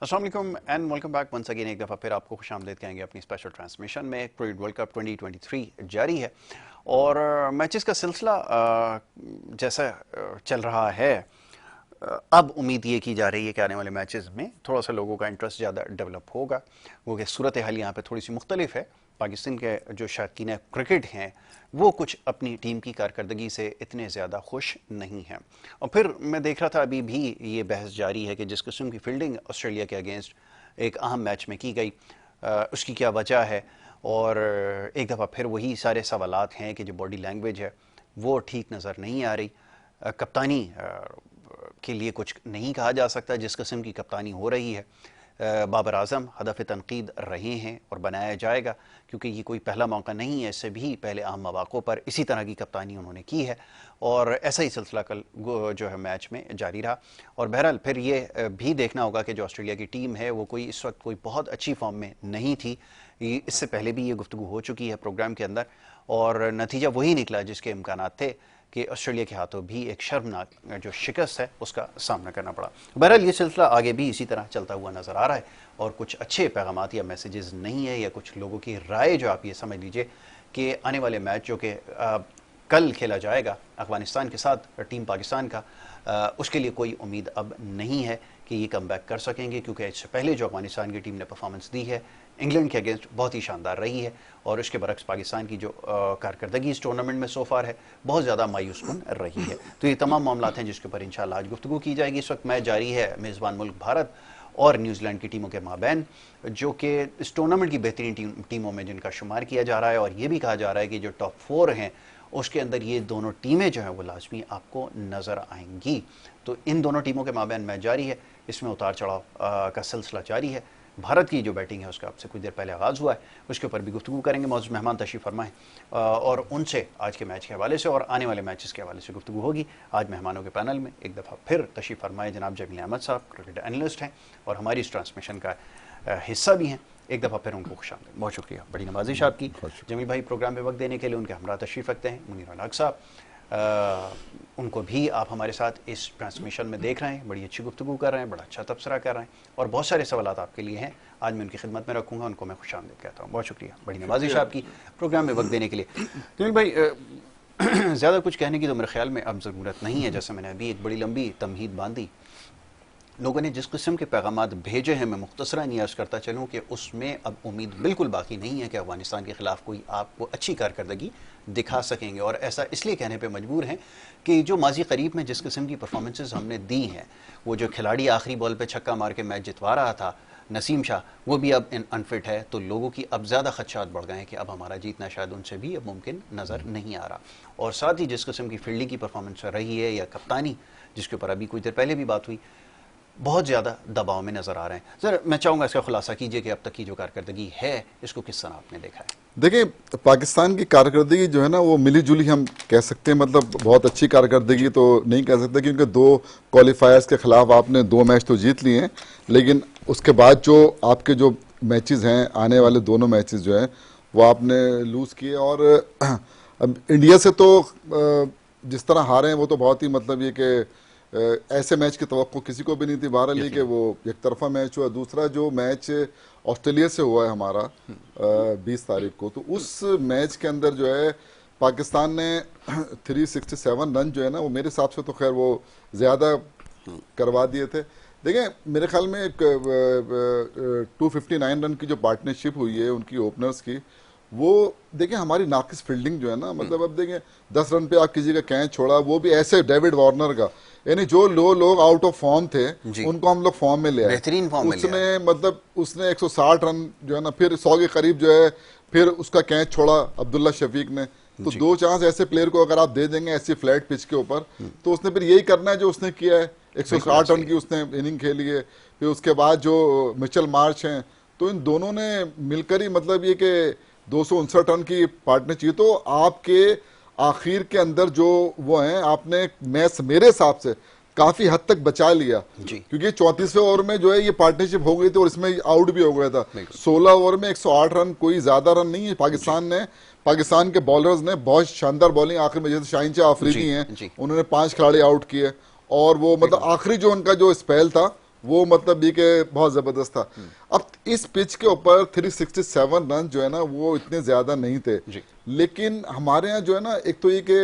अस्सलाम वालेकुम and welcome back once again. एक दफ़ा फिर आपको खुशामदीद कहेंगे अपनी स्पेशल ट्रांसमिशन में। क्रिकेट वर्ल्ड कप 2023 जारी है और मैचेस का सिलसिला जैसा चल रहा है, अब उम्मीद ये की जा रही है कि आने वाले मैचेस में थोड़ा सा लोगों का इंटरेस्ट ज़्यादा डेवलप होगा, क्योंकि सूरत हाल यहाँ पे थोड़ी सी मुख्तलिफ है। पाकिस्तान के जो शौकीन क्रिकेट हैं वो कुछ अपनी टीम की कारकर्दगी से इतने ज़्यादा खुश नहीं हैं। और फिर मैं देख रहा था अभी भी ये बहस जारी है कि जिस किस्म की फील्डिंग ऑस्ट्रेलिया के अगेंस्ट एक अहम मैच में की गई, उसकी क्या वजह है। और एक दफ़ा फिर वही सारे सवालात हैं कि जो बॉडी लैंग्वेज है वो ठीक नज़र नहीं आ रही। कप्तानी के लिए कुछ नहीं कहा जा सकता। जिस किस्म की कप्तानी हो रही है, बाबर आजम हदफ तनकीद रहे हैं और बनाया जाएगा, क्योंकि ये कोई पहला मौका नहीं है। इससे भी पहले अहम मौक़ों पर इसी तरह की कप्तानी उन्होंने की है और ऐसा ही सिलसिला कल जो है मैच में जारी रहा। और बहरहाल फिर ये भी देखना होगा कि जो ऑस्ट्रेलिया की टीम है वो कोई इस वक्त कोई बहुत अच्छी फॉर्म में नहीं थी। इससे पहले भी ये गुफ्तगू हो चुकी है प्रोग्राम के अंदर और नतीजा वही निकला जिसके इम्कानात थे कि ऑस्ट्रेलिया के हाथों भी एक शर्मनाक जो शिकस्त है उसका सामना करना पड़ा। बहरहाल ये सिलसिला आगे भी इसी तरह चलता हुआ नज़र आ रहा है और कुछ अच्छे पैगामात या मैसेजेस नहीं है या कुछ लोगों की राय, जो आप ये समझ लीजिए कि आने वाले मैच जो कि कल खेला जाएगा अफगानिस्तान के साथ टीम पाकिस्तान का, उसके लिए कोई उम्मीद अब नहीं है कि ये कम बैक कर सकेंगे, क्योंकि इससे पहले जो अफगानिस्तान की टीम ने परफॉर्मेंस दी है इंग्लैंड के अगेंस्ट बहुत ही शानदार रही है और उसके बरक्स पाकिस्तान की जो कारकर्दगी इस टूर्नामेंट में सोफार है बहुत ज़्यादा मायूसकुन रही है। तो ये तमाम मामला हैं जिसके ऊपर इंशाल्लाह आज गुफ्तगू की जाएगी। इस वक्त मैच जारी है मेज़बान मुल्क भारत और न्यूजीलैंड की टीमों के माबैन, जो कि इस टूर्नामेंट की बेहतरीन टीमों में जिनका शुमार किया जा रहा है। और ये भी कहा जा रहा है कि जो टॉप 4 हैं उसके अंदर ये दोनों टीमें जो हैं वो लाजमी आपको नज़र आएंगी। तो इन दोनों टीमों के माबैन मैच जारी है, इसमें उतार चढ़ाव का सिलसिला जारी है। भारत की जो बैटिंग है उसका आपसे कुछ देर पहले आगाज़ हुआ है, उसके ऊपर भी गुफ्तगू करेंगे। मौजूद मेहमान तशरीफ़ फरमाएं और उनसे आज के मैच के हवाले से और आने वाले मैचेस के हवाले से गुफ्तगू होगी। आज मेहमानों के पैनल में एक दफ़ा फिर तशरीफ़ फरमाएं जनाब जमील अहमद साहब, क्रिकेट एनालिस्ट हैं और हमारी इस ट्रांसमिशन का हिस्सा भी हैं। एक दफ़ा फिर उनको खुशामदीद, बहुत शुक्रिया, बड़ी नवाजिश आपकी। जमील भाई प्रोग्राम में वक्त देने के लिए उनके हमरा तशरीफ़ रखते हैं। मुनीर अल हक साहब, उनको भी आप हमारे साथ इस ट्रांसमिशन में देख रहे हैं, बड़ी अच्छी गुफ्तगू कर रहे हैं, बड़ा अच्छा तबसरा कर रहे हैं और बहुत सारे सवालात आपके लिए हैं। आज मैं उनकी खिदमत में रखूँगा, उनको मैं खुशामदीद कहता हूँ। बहुत शुक्रिया, बड़ी नवाजिश आपकी प्रोग्राम में वक्त देने के लिए। जमील भाई, ज़्यादा कुछ कहने की तो मेरे ख्याल में अब ज़रूरत नहीं है। जैसे मैंने अभी एक बड़ी लंबी तमहीद बांधी, लोगों ने जिस किस्म के पैगामात भेजे हैं, मैं मुख्तसरा नहीं अर्ज़ करता चलूँ कि उसमें अब उम्मीद बिल्कुल बाकी नहीं है कि अफगानिस्तान के ख़िलाफ़ कोई आपको अच्छी कारकर्दगी दिखा सकेंगे। और ऐसा इसलिए कहने पे मजबूर हैं कि जो माजी करीब में जिस किस्म की परफॉर्मेंसेस हमने दी हैं, वो जो खिलाड़ी आखिरी बॉल पे छक्का मार के मैच जितवा रहा था नसीम शाह, वो भी अब अनफिट है। तो लोगों की अब ज़्यादा खदशात बढ़ गए हैं कि अब हमारा जीतना शायद उनसे भी अब मुमकिन नज़र नहीं आ रहा। और साथ ही जिस किस्म की फील्डिंग की परफॉर्मेंस रही है या कप्तानी, जिसके ऊपर अभी कुछ देर पहले भी बात हुई, बहुत ज़्यादा दबाव में नज़र आ रहे हैं। सर, मैं चाहूँगा इसका खुलासा कीजिए कि अब तक की जो कारकर्दगी है इसको किस तरह आपने देखा है? देखिए, पाकिस्तान की कारकर्दगी जो है ना वो मिली जुली हम कह सकते हैं, मतलब बहुत अच्छी कारकर्दगी तो नहीं कह सकते, क्योंकि 2 क्वालिफायर्स के खिलाफ आपने 2 मैच तो जीत लिए हैं, लेकिन उसके बाद जो आपके जो मैचेस हैं, आने वाले दोनों मैचेस जो हैं वो आपने लूज़ किए। और अब इंडिया से तो जिस तरह हारे हैं वो तो बहुत ही मतलब ये कि ऐसे मैच की तवक्को किसी को भी नहीं थी। बहरहाल ये कि वो एक तरफा मैच हुआ। दूसरा जो मैच ऑस्ट्रेलिया से हुआ है हमारा 20 तारीख को, तो उस मैच के अंदर जो है पाकिस्तान ने 367 रन जो है ना, वो मेरे हिसाब से तो खैर वो ज़्यादा करवा दिए थे। देखिए, मेरे ख्याल में 259 रन की जो पार्टनरशिप हुई है उनकी ओपनर्स की, वो देखिए हमारी नाकिस फील्डिंग जो है ना, मतलब अब देखें 10 रन पे आप किसी का कैच छोड़ा, वो भी ऐसे डेविड वार्नर का, यानी जो लोग आउट ऑफ फॉर्म थे उनको हम लोग फॉर्म में ले आए, बेहतरीन फॉर्म में उसने मतलब उसने 160 रन जो है ना, फिर 100 के करीब जो है, फिर उसका कैच छोड़ा अब्दुल्ला शफीक ने। तो 2 चांस ऐसे प्लेयर को अगर आप दे देंगे ऐसी फ्लैट पिच के ऊपर, तो उसने फिर यही करना है जो उसने किया है। 160 रन की उसने इनिंग खेली है। फिर उसके बाद जो मिचेल मार्श हैं, तो इन दोनों ने मिलकर ही मतलब ये कि 259 रन की पार्टनर चाहिए। तो आपके आखिर के अंदर जो वो हैं, आपने मैच मेरे हिसाब से काफी हद तक बचा लिया, क्योंकि 34वें ओवर में जो है ये पार्टनरशिप हो गई थी और इसमें आउट भी हो गया था। 16 ओवर में 108 रन कोई ज्यादा रन नहीं है। पाकिस्तान के बॉलर्स ने बहुत शानदार बॉलिंग आखिर में, जैसे शाहीन शाह अफरीदी हैं, उन्होंने 5 खिलाड़ी आउट किए और वो मतलब आखिरी जो उनका जो स्पेल था वो मतलब ये कि बहुत जबरदस्त था। अब इस पिच के ऊपर 367 रन जो है ना वो इतने ज्यादा नहीं थे, जी। लेकिन हमारे यहाँ जो है ना एक तो ये कि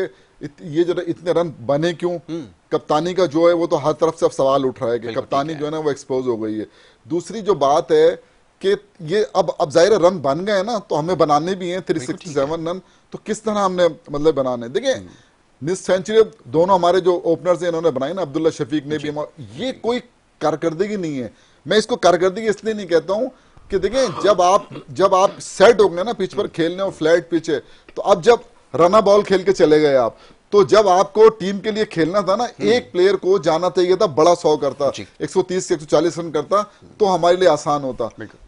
ये जो इतने रन बने क्यों, कप्तानी का जो है वो तो हर तरफ से अब सवाल उठ रहा है कि बिल्कुल कप्तानी ठीक है। जो है ना वो एक्सपोज हो गई है। दूसरी जो बात है कि ये अब जाहिर है रन बन गए ना तो हमें बनाने भी हैं बिल्कुल ठीक है। 367 रन, तो किस तरह हमने मतलब बनाने, देखिए मिस सेंचुरी दोनों हमारे जो ओपनर्स हैं इन्होंने बनाई ना, अब्दुल्ला शफीक ने भी, जी। ये कोई कारकर्दगी नहीं है। मैं इसको कारकर्दगी इसलिए नहीं कहता हूं कि देखिए जब आप सेट हो गए ना पिच पर खेलने और फ्लैट पिच है, तो अब जब रना बॉल खेल के चले गए आप, तो जब आपको टीम के लिए खेलना था ना, एक प्लेयर को जाना चाहिए था बड़ा 100 करता, जी। 130 से 140 रन करता, तो हमारे लिए आसान होता। बिल्कुल।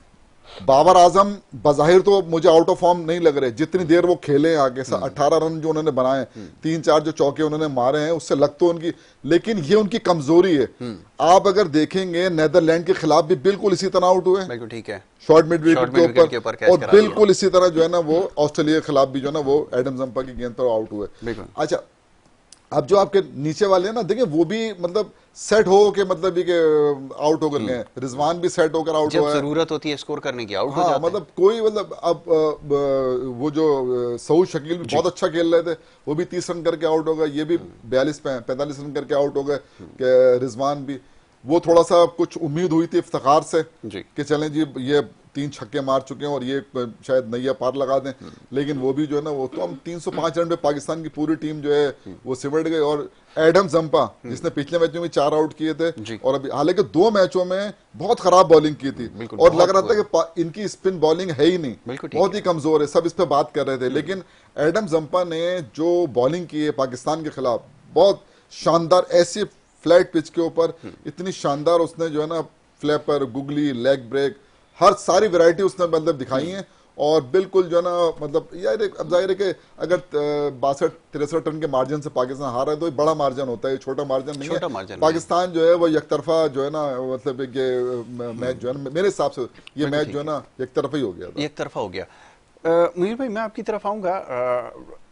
बाबर आजम बजाहिर तो मुझे आउट ऑफ फॉर्म नहीं लग रहे, जितनी देर वो खेले आगे 18 रन जो उन्होंने बनाए, 3-4 जो चौके उन्होंने मारे हैं, उससे लग तो उनकी, लेकिन ये उनकी कमजोरी है। आप अगर देखेंगे नेदरलैंड के खिलाफ भी बिल्कुल इसी तरह आउट हुए, बिल्कुल ठीक है। Short mid wicket short mid wicket के के ऊपर ऊपर, कैच और करा दिया। बिल्कुल इसी तरह जो है ना वो ऑस्ट्रेलिया के खिलाफ भी जो है ना वो एडम जंपा की गेंद पर आउट हुए। बिल्कुल। अच्छा, अब जो आपके नीचे वाले हैं ना, देखिए वो भी मतलब सेट हो के मतलब ये आउट होकर गए हैं, रिजवान भी सेट होकर आउट जब हुआ है। जरूरत होती है स्कोर करने की आउट हो हाँ जाते मतलब कोई मतलब अब वो जो सऊद शकील भी बहुत अच्छा खेल रहे थे, वो भी 30 रन करके आउट हो गए, ये भी 42-45 रन करके आउट हो गए, कि रिजवान भी, वो थोड़ा सा कुछ उम्मीद हुई थी इफ्तिखार से हैं। जी। कि चलें जी ये 3 छक्के मार चुके हैं और ये शायद नैया पार लगा दें, लेकिन वो भी जो है ना वो तो हम 305 रन पे पाकिस्तान की पूरी टीम जो है वो सिमट गई। और एडम जंपा जिसने पिछले मैच में 4 आउट किए थे, जी। और अभी हालांकि 2 मैचों में बहुत खराब बॉलिंग की थी, बिल्कुल, और लग बहुत रहा था कि इनकी स्पिन बॉलिंग है ही नहीं, बिल्कुल ठीक बहुत है। ही कमजोर है, सब इस पे बात कर रहे थे, लेकिन एडम जंपा ने जो बॉलिंग की है पाकिस्तान के खिलाफ बहुत शानदार, ऐसी फ्लैट पिच के ऊपर इतनी शानदार उसने जो है ना फ्लैपर, गुगली, लेग ब्रेक, हर सारी वैरायटी उसने मतलब दिखाई है। और बिल्कुल जो है ना मतलब यार अब जाहिर है कि अगर 62-63 रन के मार्जिन से पाकिस्तान हार रहा है तो ये बड़ा मार्जिन होता है, ये छोटा मार्जिन नहीं छोटा है। मार्जिन पाकिस्तान जो है वो एक तरफा जो है ना मतलब ये मैच जो है ना मेरे हिसाब से ये बिल्कुल मैच ठीक जो है ना एक तरफा ही हो गया था। एक तरफा हो गया। मुनीर भाई, मैं आपकी तरफ आऊँगा।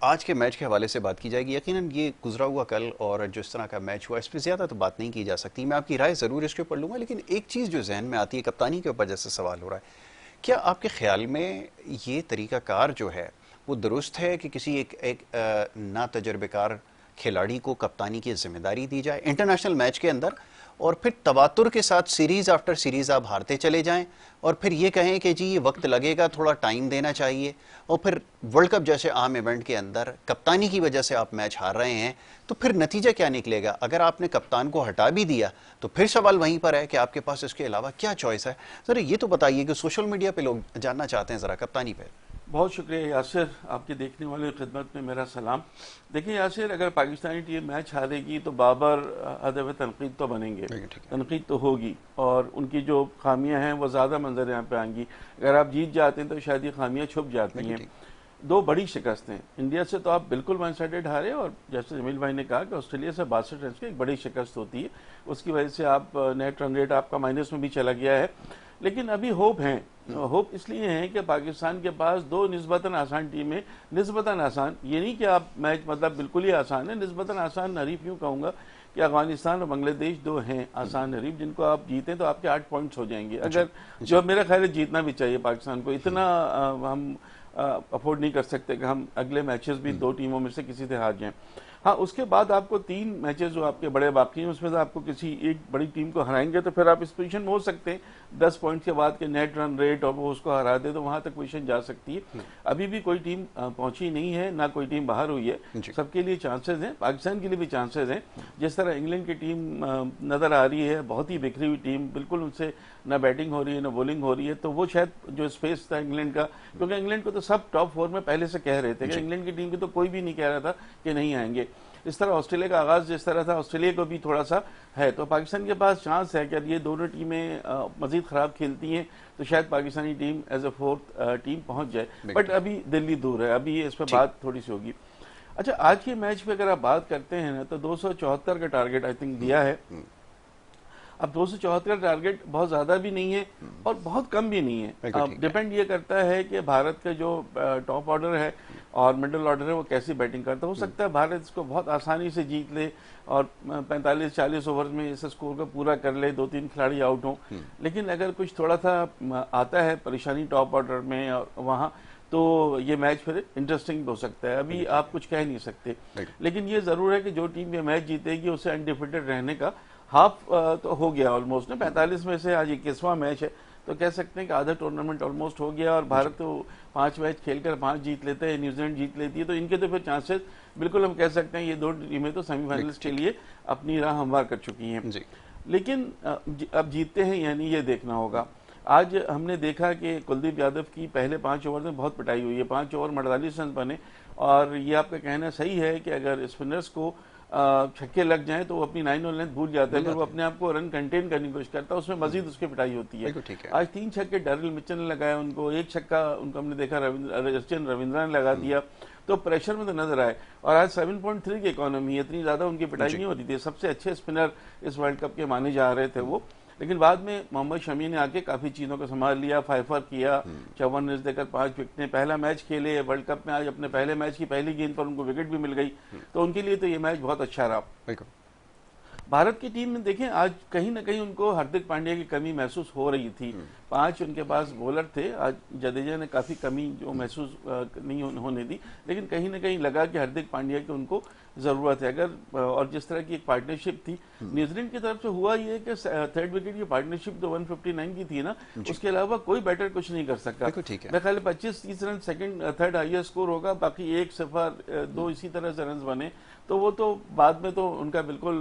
आज के मैच के हवाले से बात की जाएगी। यकीनन ये गुजरा हुआ कल और जिस तरह का मैच हुआ, इस पर ज़्यादा तो बात नहीं की जा सकती। मैं आपकी राय ज़रूर इसके ऊपर लूँगा, लेकिन एक चीज़ जो जहन में आती है, कप्तानी के ऊपर जैसे सवाल हो रहा है, क्या आपके ख्याल में ये तरीक़ाकार जो है वो दुरुस्त है कि किसी एक ना तजर्बेकार खिलाड़ी को कप्तानी की जिम्मेदारी दी जाए इंटरनेशनल मैच के अंदर, और फिर तवातुर के साथ सीरीज़ आफ्टर सीरीज़ आप हारते चले जाएं, और फिर ये कहें कि जी ये वक्त लगेगा, थोड़ा टाइम देना चाहिए, और फिर वर्ल्ड कप जैसे आम इवेंट के अंदर कप्तानी की वजह से आप मैच हार रहे हैं, तो फिर नतीजा क्या निकलेगा? अगर आपने कप्तान को हटा भी दिया तो फिर सवाल वहीं पर है कि आपके पास इसके अलावा क्या चॉइस है। ज़रा ये तो बताइए कि सोशल मीडिया पे लोग जानना चाहते हैं ज़रा कप्तानी पे। बहुत शुक्रिया यासिर, आपके देखने वाले की खिदमत में मेरा सलाम। देखिए यासिर, अगर पाकिस्तानी टीम मैच हारेगी तो बाबर हदफ तनकीद तो बनेंगे, तनकीद तो होगी, और उनकी जो खामियां हैं वो ज़्यादा मंजर यहाँ पे आएंगी। अगर आप जीत जाते हैं तो शायद ये खामियां छुप जाती हैं। 2 बड़ी शिकस्त हैं। इंडिया से तो आप बिल्कुल वन साइडेड हारे, और जैसे जमील भाई ने कहा कि ऑस्ट्रेलिया से 62 रन की एक बड़ी शिकस्त होती है, उसकी वजह से आप नेट रन रेट आपका माइनस में भी चला गया है। लेकिन अभी होप हैं। होप इसलिए है कि पाकिस्तान के पास 2 निस्बतन आसान टीमें, निस्बतन आसान, ये नहीं कि आप मैच मतलब बिल्कुल ही आसान है, निस्बतन आसान हरीफ यूँ कहूँगा कि अफगानिस्तान और बांग्लादेश 2 हैं आसान हरीफ, जिनको आप जीतें तो आपके 8 पॉइंट्स हो जाएंगे। अगर जो मेरा ख्याल है जीतना भी चाहिए पाकिस्तान को, इतना हम अफोर्ड नहीं कर सकते कि हम अगले मैचेस भी 2 टीमों में से किसी से हार जाएं। हाँ, उसके बाद आपको 3 मैचेस जो आपके बड़े बाकी हैं उसमें से आपको किसी एक बड़ी टीम को हराएंगे तो फिर आप इस पोजीशन में हो सकते हैं 10 पॉइंट के बाद के नेट रन रेट, और वो उसको हरा दे तो वहां तक पोजीशन जा सकती है। अभी भी कोई टीम पहुंची नहीं है, ना कोई टीम बाहर हुई है, सबके लिए चांसेस हैं, पाकिस्तान के लिए भी चांसेस हैं। जिस तरह इंग्लैंड की टीम नजर आ रही है, बहुत ही बिखरी हुई टीम, बिल्कुल उनसे ना बैटिंग हो रही है ना बॉलिंग हो रही है, तो वो शायद जो स्पेस था इंग्लैंड का, क्योंकि इंग्लैंड को तो सब टॉप 4 में पहले से कह रहे थे कि इंग्लैंड की टीम की तो कोई भी नहीं कह रहा था कि नहीं आएंगे। इस तरह ऑस्ट्रेलिया का आगाज जिस तरह था, ऑस्ट्रेलिया को भी थोड़ा सा है, तो पाकिस्तान के पास चांस है कि ये दोनों टीमें मजीद खराब खेलती हैं तो शायद Pakistani team as a 4th team पहुंच जाए, बट अभी दिल्ली दूर है, अभी इस पर बात थोड़ी सी होगी। अच्छा, आज के मैच पे अगर आप बात करते हैं ना तो 274 का टारगेट आई थिंक दिया है। अब 274 का टारगेट बहुत ज्यादा भी नहीं है और बहुत कम भी नहीं है। अब डिपेंड ये करता है कि भारत का जो टॉप ऑर्डर है और मिडिल ऑर्डर है वो कैसी बैटिंग करता है। हो सकता है भारत इसको बहुत आसानी से जीत ले और 45-40 ओवर में इस स्कोर को पूरा कर ले, 2-3 खिलाड़ी आउट हों। लेकिन अगर कुछ थोड़ा सा आता है परेशानी टॉप ऑर्डर में और वहाँ, तो ये मैच फिर इंटरेस्टिंग हो सकता है। अभी आप कुछ कह नहीं सकते, लेकिन ये जरूर है कि जो टीम ये मैच जीतेगी उसे अनडिफिटेड रहने का हाफ तो हो गया ऑलमोस्ट ना। 45 में से आज 21वां मैच है, तो कह सकते हैं कि आधा टूर्नामेंट ऑलमोस्ट हो गया। और भारत तो 5 मैच खेलकर 5 जीत लेते हैं, न्यूजीलैंड जीत लेती है, तो इनके तो फिर चांसेस बिल्कुल हम कह सकते हैं ये दो टीमें तो सेमीफाइनल्स के लिए अपनी राह हमवार कर चुकी हैं। लेकिन अब जीतते हैं यानी ये देखना होगा। आज हमने देखा कि कुलदीप यादव की पहले 5 ओवर में बहुत पिटाई हुई है, 5 ओवर में 48 रन बने। और ये आपका कहना सही है कि अगर स्पिनर्स को छक्के लग जाएं तो वो अपनी 9 और लेंथ भूल जाते हैं, फिर वो अपने आप को रन कंटेन करने की कोशिश करता है, उसमें मजीद उसकी पिटाई होती है। आज 3 छक्के डैरिल मिचेल ने लगाया उनको, 1 छक्का उनको हमने देखा रविचंद्रन रविंद्रा ने लगा दिया, तो प्रेशर में तो नजर आए। और आज 7.3 की इकोनॉमी है, इतनी ज्यादा उनकी पिटाई नहीं होती थी। सबसे अच्छे स्पिनर इस वर्ल्ड कप के माने जा रहे थे वो, लेकिन बाद में मोहम्मद शमी ने आके काफी चीजों को संभाल लिया, 5 किया, 54 रन देकर 5 विकेटें, पहला मैच खेले वर्ल्ड कप में। आज अपने पहले मैच की पहली गेंद पर उनको विकेट भी मिल गई, तो उनके लिए तो ये मैच बहुत अच्छा रहा। भारत की टीम में देखें आज कहीं ना कहीं उनको हार्दिक पांड्या की कमी महसूस हो रही थी। 5 उनके पास बॉलर थे, आज जडेजा ने काफी कमी जो महसूस नहीं होने दी, लेकिन कहीं ना कहीं लगा कि हार्दिक पांड्या की उनको जरूरत है। अगर और जिस तरह की एक पार्टनरशिप थी न्यूजीलैंड की तरफ से, हुआ ये कि 3rd विकेट की पार्टनरशिप जो 159 की थी ना, उसके अलावा कोई बैटर कुछ नहीं कर सका। मेरे ख्याल 25-30 रन थर्ड हाईएस्ट स्कोर होगा, बाकी 1 0 2 इसी तरह से रन बने। तो वो तो बाद में तो उनका बिल्कुल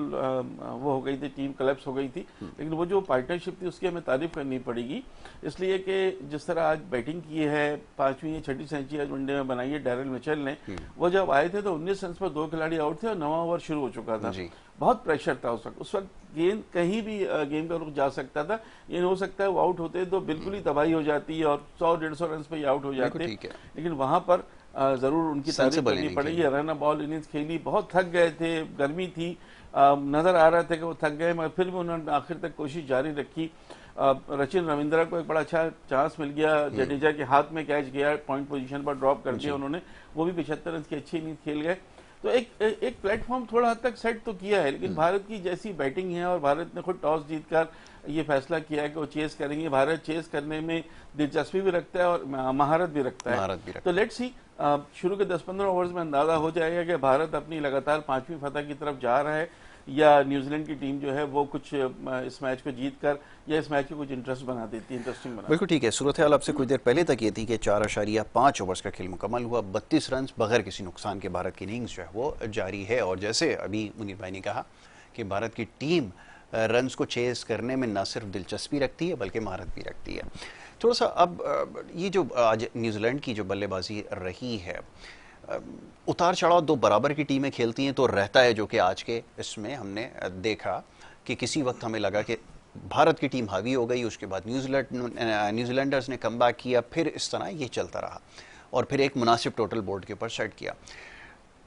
वो हो गई थी, टीम कोलैप्स हो गई थी। लेकिन वो जो पार्टनरशिप थी उसकी हमें तारीफ करनी पड़ेगी, इसलिए कि जिस तरह आज बैटिंग की है, 5वीं या 6ठी सेंचुरी आज वनडे में बनाई है डैरिल मिचेल ने। वो जब आए थे तो 19 रन पर 2 खिलाड़ी आउट थे और 9वां ओवर शुरू हो चुका था। बहुत प्रेशर था उस वक्त गेंद कहीं भी गेम का रुख जा सकता था। ये हो सकता है वो आउट होते तो बिल्कुल ही तबाही हो जाती है और 100-150 रन पे आउट हो जाते, लेकिन वहां पर जरूर उनकी तारीफ करनी पड़ेगी। रन बॉल इनिंग्स खेली, बहुत थक गए थे, गर्मी थी, नजर आ रहा था कि वो थक गए, मगर फिर भी उन्होंने आखिर तक कोशिश जारी रखी। रचिन रविंद्रा को एक बड़ा अच्छा चांस मिल गया, जडेजा के हाथ में कैच गया, पॉइंट पोजीशन पर ड्रॉप कर दिया उन्होंने, वो भी 75 रन की अच्छी इनिंग्स खेल गए। तो एक प्लेटफॉर्म थोड़ा हद तक सेट तो किया है, लेकिन भारत की जैसी बैटिंग है और भारत ने खुद टॉस जीतकर ये फैसला किया है कि वो चेस करेंगे। भारत चेस करने में दिलचस्पी भी रखता है और महारत भी रखता है। तो लेट्स सी, शुरू के 10-15 ओवर्स में अंदाजा हो जाएगा कि भारत अपनी लगातार 5वीं फतह की तरफ जा रहा है या न्यूजीलैंड की टीम जो है वो कुछ इस मैच को जीतकर या इस मैच को कुछ इंटरेस्ट बना देती है, इंटरेस्टिंग बना। बिल्कुल ठीक है। सूरत हाल आपसे कुछ देर पहले तक ये थी कि 4.5 ओवर्स का खेल मुकम्मल हुआ, 32 रन बगैर किसी नुकसान के भारत की इनिंग्स जो है वो जारी है। और जैसे अभी मुनीर भाई ने कहा कि भारत की टीम रन्स को चेस करने में न सिर्फ दिलचस्पी रखती है बल्कि महारत भी रखती है। थोड़ा सा अब ये जो आज न्यूजीलैंड की जो बल्लेबाजी रही है, उतार चढ़ाव 2 बराबर की टीमें खेलती हैं तो रहता है, जो कि आज के इसमें हमने देखा कि किसी वक्त हमें लगा कि भारत की टीम हावी हो गई, उसके बाद न्यूजीलैंडर्स ने कमबैक किया, फिर इस तरह ये चलता रहा और फिर एक मुनासिब टोटल बोर्ड के ऊपर सेट किया।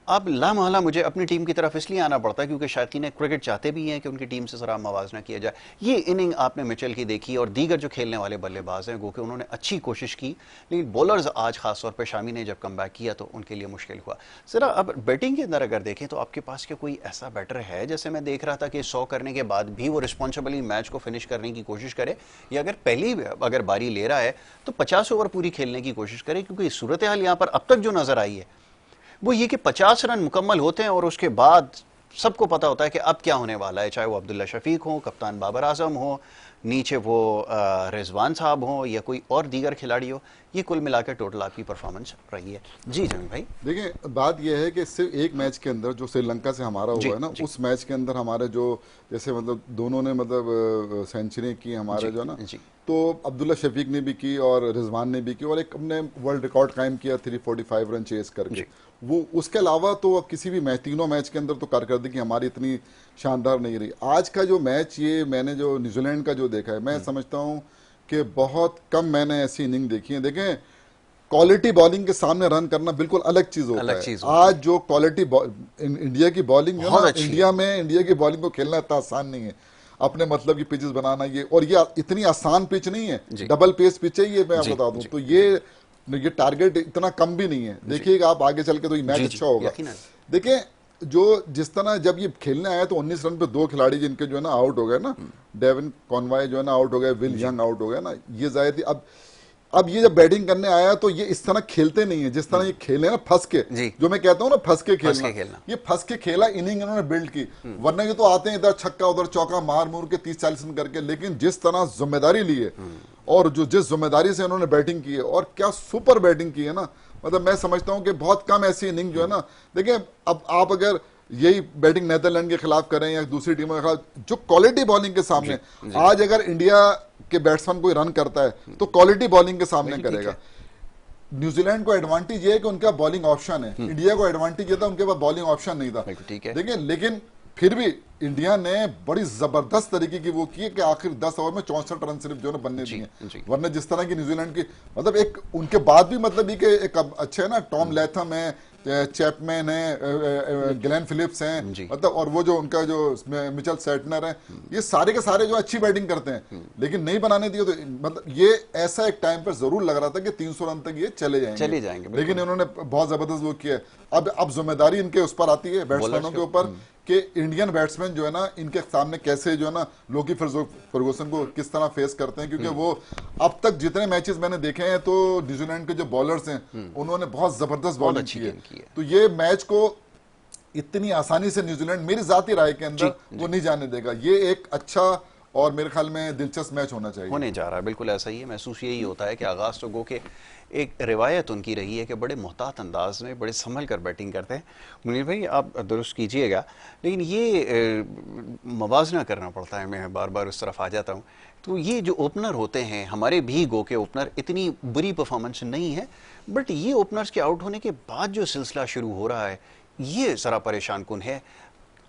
अब लामहला मुझे अपनी टीम की तरफ इसलिए आना पड़ता है क्योंकि शायकीन क्रिकेट चाहते भी हैं कि उनकी टीम से ज़रा मवाजना किया जाए। ये इनिंग आपने मिचेल की देखी और दीगर जो खेलने वाले बल्लेबाज हैं, गो कि उन्होंने अच्छी कोशिश की, लेकिन बॉलर्स आज खासतौर पर शामी ने जब कमबैक किया तो उनके लिए मुश्किल हुआ। ज़रा अब बैटिंग के अंदर अगर देखें तो आपके पास क्या कोई ऐसा बैटर है, जैसे मैं देख रहा था कि 100 करने के बाद भी वो रिस्पॉन्सिबली मैच को फिनिश करने की कोशिश करे, या अगर पहली अगर बारी ले रहा है तो 50 ओवर पूरी खेलने की कोशिश करे? क्योंकि सूरत हाल यहाँ पर अब तक जो नज़र आई है वो ये कि 50 रन मुकम्मल होते हैं और उसके बाद सबको पता होता है कि अब क्या होने वाला है, चाहे वो अब्दुल्ला शफीक हो, कप्तान बाबर आजम हो, नीचे वो रिजवान साहब हो या कोई और दीगर खिलाड़ी हो। ये कुल मिलाकर टोटल आपकी परफॉर्मेंस रही है। जी जमीन भाई, देखिए बात यह है कि सिर्फ एक मैच के अंदर जो श्रीलंका से हमारा हुआ है ना, उस मैच के अंदर हमारे जो जैसे मतलब दोनों ने मतलब सेंचुरी की हमारे जो ना, तो अब्दुल्ला शफीक ने भी की और रिजवान ने भी की और एक हमने वर्ल्ड रिकॉर्ड कायम किया 345 रन चेस करके। वो उसके अलावा तो अब किसी भी मैच, तीनों मैच के अंदर तो कारकर्दगी हमारी इतनी शानदार नहीं रही। आज का जो मैच, ये मैंने जो न्यूजीलैंड का जो देखा है, मैं समझता हूँ कि बहुत कम मैंने ऐसी इनिंग देखी है। देखें, क्वालिटी बॉलिंग के सामने रन करना बिल्कुल अलग चीज होता है। आज जो क्वालिटी इंडिया की बॉलिंग है ना, इंडिया की बॉलिंग को खेलना इतना आसान नहीं है। अपने मतलब की पिचेस बनाना, ये और ये इतनी आसान पिच नहीं है, डबल पेस पिच है ये, मैं आपको बता दूं। तो ये नहीं, ये टारगेट इतना कम भी नहीं है। देखिएगा आप आगे चल के तो ये मैच जी, अच्छा होगा। यकीनन। देखिए जो जिस तरह जब ये खेलने आया तो 19 रन पे 2 खिलाड़ी जिनके जो है ना आउट हो गए ना, डेविन कॉनवाय जो है ना आउट हो गए, विल यंग आउट हो गए ना, ये जाहिर थी। अब ये जब बैटिंग करने आया तो ये इस तरह खेलते नहीं है जिस तरह ये खेले ना, फंस के, जी। जो मैं कहता हूँ ना फंस के फंस खेलना, के खेलना। ये फंस के खेला इनिंग इन्होंने बिल्ड की। वरना ये तो आते हैं इधर छक्का उधर चौका मार मूर के 30-40 रन करके, लेकिन जिस तरह जिम्मेदारी ली है और जो जिस जिम्मेदारी से उन्होंने बैटिंग की है, और क्या सुपर बैटिंग की है ना, मतलब मैं समझता हूं कि बहुत कम ऐसी इनिंग जो है ना, देखिए अब आप अगर यही बैटिंग नेदरलैंड के खिलाफ करें या दूसरी टीमों के खिलाफ, जो क्वालिटी बॉलिंग के सामने आज अगर इंडिया के बैट्समैन कोई रन करता है तो क्वालिटी बॉलिंग के सामने करेगा। न्यूजीलैंड को एडवांटेज ये है कि उनका बॉलिंग ऑप्शन है, इंडिया को एडवांटेज ये था उनके पास बॉलिंग ऑप्शन नहीं था। ठीक है। देखिए लेकिन फिर भी इंडिया ने बड़ी जबरदस्त तरीके की वो की है कि आखिर 10 ओवर में 64 रन सिर्फ जो है बनने दिए। वरना जिस तरह की न्यूजीलैंड की, मतलब एक उनके बाद भी मतलब ये कि एक अच्छे है ना, टॉम लैथम है, चैपमैन है, ग्लेन फिलिप्स हैं, मतलब और वो जो उनका जो मिचेल सेटनर है, ये सारे के सारे जो अच्छी बैटिंग करते हैं, लेकिन नहीं बनाने दिए। तो मतलब ये ऐसा एक टाइम पर जरूर लग रहा था कि 300 रन तक ये चले जाएंगे, लेकिन इन्होंने बहुत जबरदस्त वो किया है। अब जिम्मेदारी इनके उस पर आती है बैट्समैनों के ऊपर कि इंडियन बैट्समैन जो है ना इनके सामने कैसे जो है ना लोकी फर्गूसन को किस तरह फेस करते हैं, क्योंकि वो अब तक जितने मैचेस मैंने देखे हैं तो न्यूजीलैंड के जो बॉलर्स हैं उन्होंने बहुत जबरदस्त बॉलिंग की है। तो ये मैच को इतनी आसानी से न्यूजीलैंड मेरी जाती राय के अंदर वो नहीं जाने देगा। ये एक अच्छा और मेरे ख्याल में दिलचस्प मैच होना चाहिए, होने जा रहा है। बिल्कुल ऐसा ही है, महसूस यही होता है कि आगाज तो गो के एक रिवायत उनकी रही है कि बड़े मोहतात अंदाज में बड़े संभल कर बैटिंग करते हैं। मुनीर भाई आप दुरुस्त कीजिएगा, लेकिन ये मवाजना करना पड़ता है, मैं बार बार उस तरफ आ जाता हूँ। तो ये जो ओपनर होते हैं हमारे भी गो के ओपनर इतनी बुरी परफॉर्मेंस नहीं है, बट ये ओपनर्स के आउट होने के बाद जो सिलसिला शुरू हो रहा है ये ज़रा परेशान कुन है।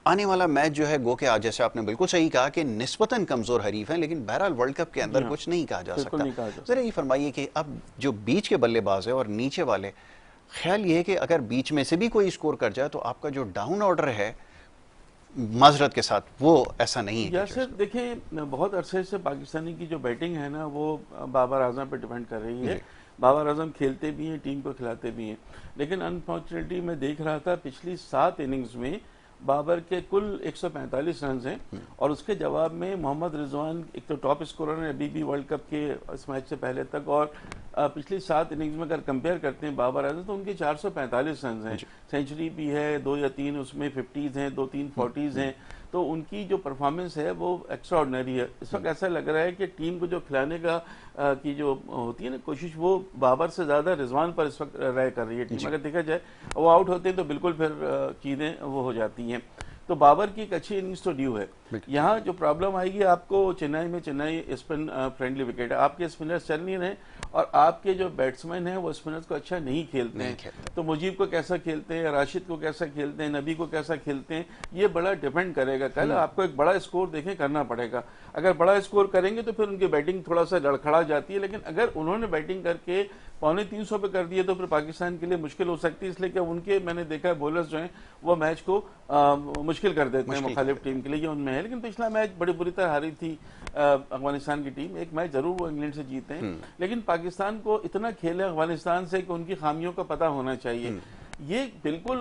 आने वाला मैच जो है गो के आज, जैसे आपने बिल्कुल सही कहा कि निस्बतन कमजोर हरीफ हैं, लेकिन बहरहाल वर्ल्ड कप के अंदर कुछ नहीं कहा जा सकता। जरा ये फरमाइए कि अब जो बीच के बल्लेबाज है और नीचे वाले, ख्याल ये है कि अगर बीच में से भी कोई स्कोर कर जाए तो आपका जो डाउन ऑर्डर है माजरत के साथ वो ऐसा नहीं है। यासिर देखिए, बहुत अरसे से पाकिस्तानी की जो बैटिंग है ना वो बाबर आजम पर डिपेंड कर रही है। बाबर आजम खेलते भी हैं, टीम को खिलाते भी हैं, लेकिन अनफॉर्चुनेटली मैं देख रहा था पिछली 7 इनिंग्स में बाबर के कुल 145 रन हैं और उसके जवाब में मोहम्मद रिजवान एक तो टॉप स्कोरर है अभी भी वर्ल्ड कप के इस मैच से पहले तक, और पिछली 7 इनिंग्स में अगर कंपेयर करते हैं बाबर आजम तो उनके 445 रन हैं, सेंचुरी भी है, 2 या 3 उसमें 50s हैं, 2-3 40s हैं। तो उनकी जो परफॉर्मेंस है वो एक्स्ट्राऑर्डिनरी है। इस वक्त ऐसा लग रहा है कि टीम को जो खिलाने का की जो होती है ना कोशिश, वो बाबर से ज़्यादा रिजवान पर इस वक्त राय कर रही है टीम। अगर देखा जाए वो आउट होते हैं तो बिल्कुल फिर चीज़ें वो हो जाती हैं। तो बाबर की एक अच्छी इनिंग्स तो ड्यू है। यहाँ जो प्रॉब्लम आएगी आपको चेन्नई में, चेन्नई स्पिन फ्रेंडली विकेट है, आपके स्पिनर्स चल नहीं रहे और आपके जो बैट्समैन हैं वो स्पिनर्स को अच्छा नहीं खेलते हैं। तो मुजीब को कैसा खेलते हैं, राशिद को कैसा खेलते हैं, नबी को कैसा खेलते हैं, ये बड़ा डिपेंड करेगा। कल आपको एक बड़ा स्कोर देखें करना पड़ेगा। अगर बड़ा स्कोर करेंगे तो फिर उनकी बैटिंग थोड़ा सा लड़खड़ा जाती है, लेकिन अगर उन्होंने बैटिंग करके 250 पे कर दिए तो फिर पाकिस्तान के लिए मुश्किल हो सकती है। इसलिए कि उनके मैंने देखा है बॉलर्स जो हैं वो मैच को मुश्किल कर देते हैं मुखालिफ टीम के लिए, ये उनमें है। लेकिन पिछला मैच बड़ी बुरी तरह हारी थी अफगानिस्तान की टीम। एक मैच जरूर वो इंग्लैंड से जीते हैं, लेकिन पाकिस्तान को इतना खेल है अफगानिस्तान से कि उनकी खामियों का पता होना चाहिए। ये बिल्कुल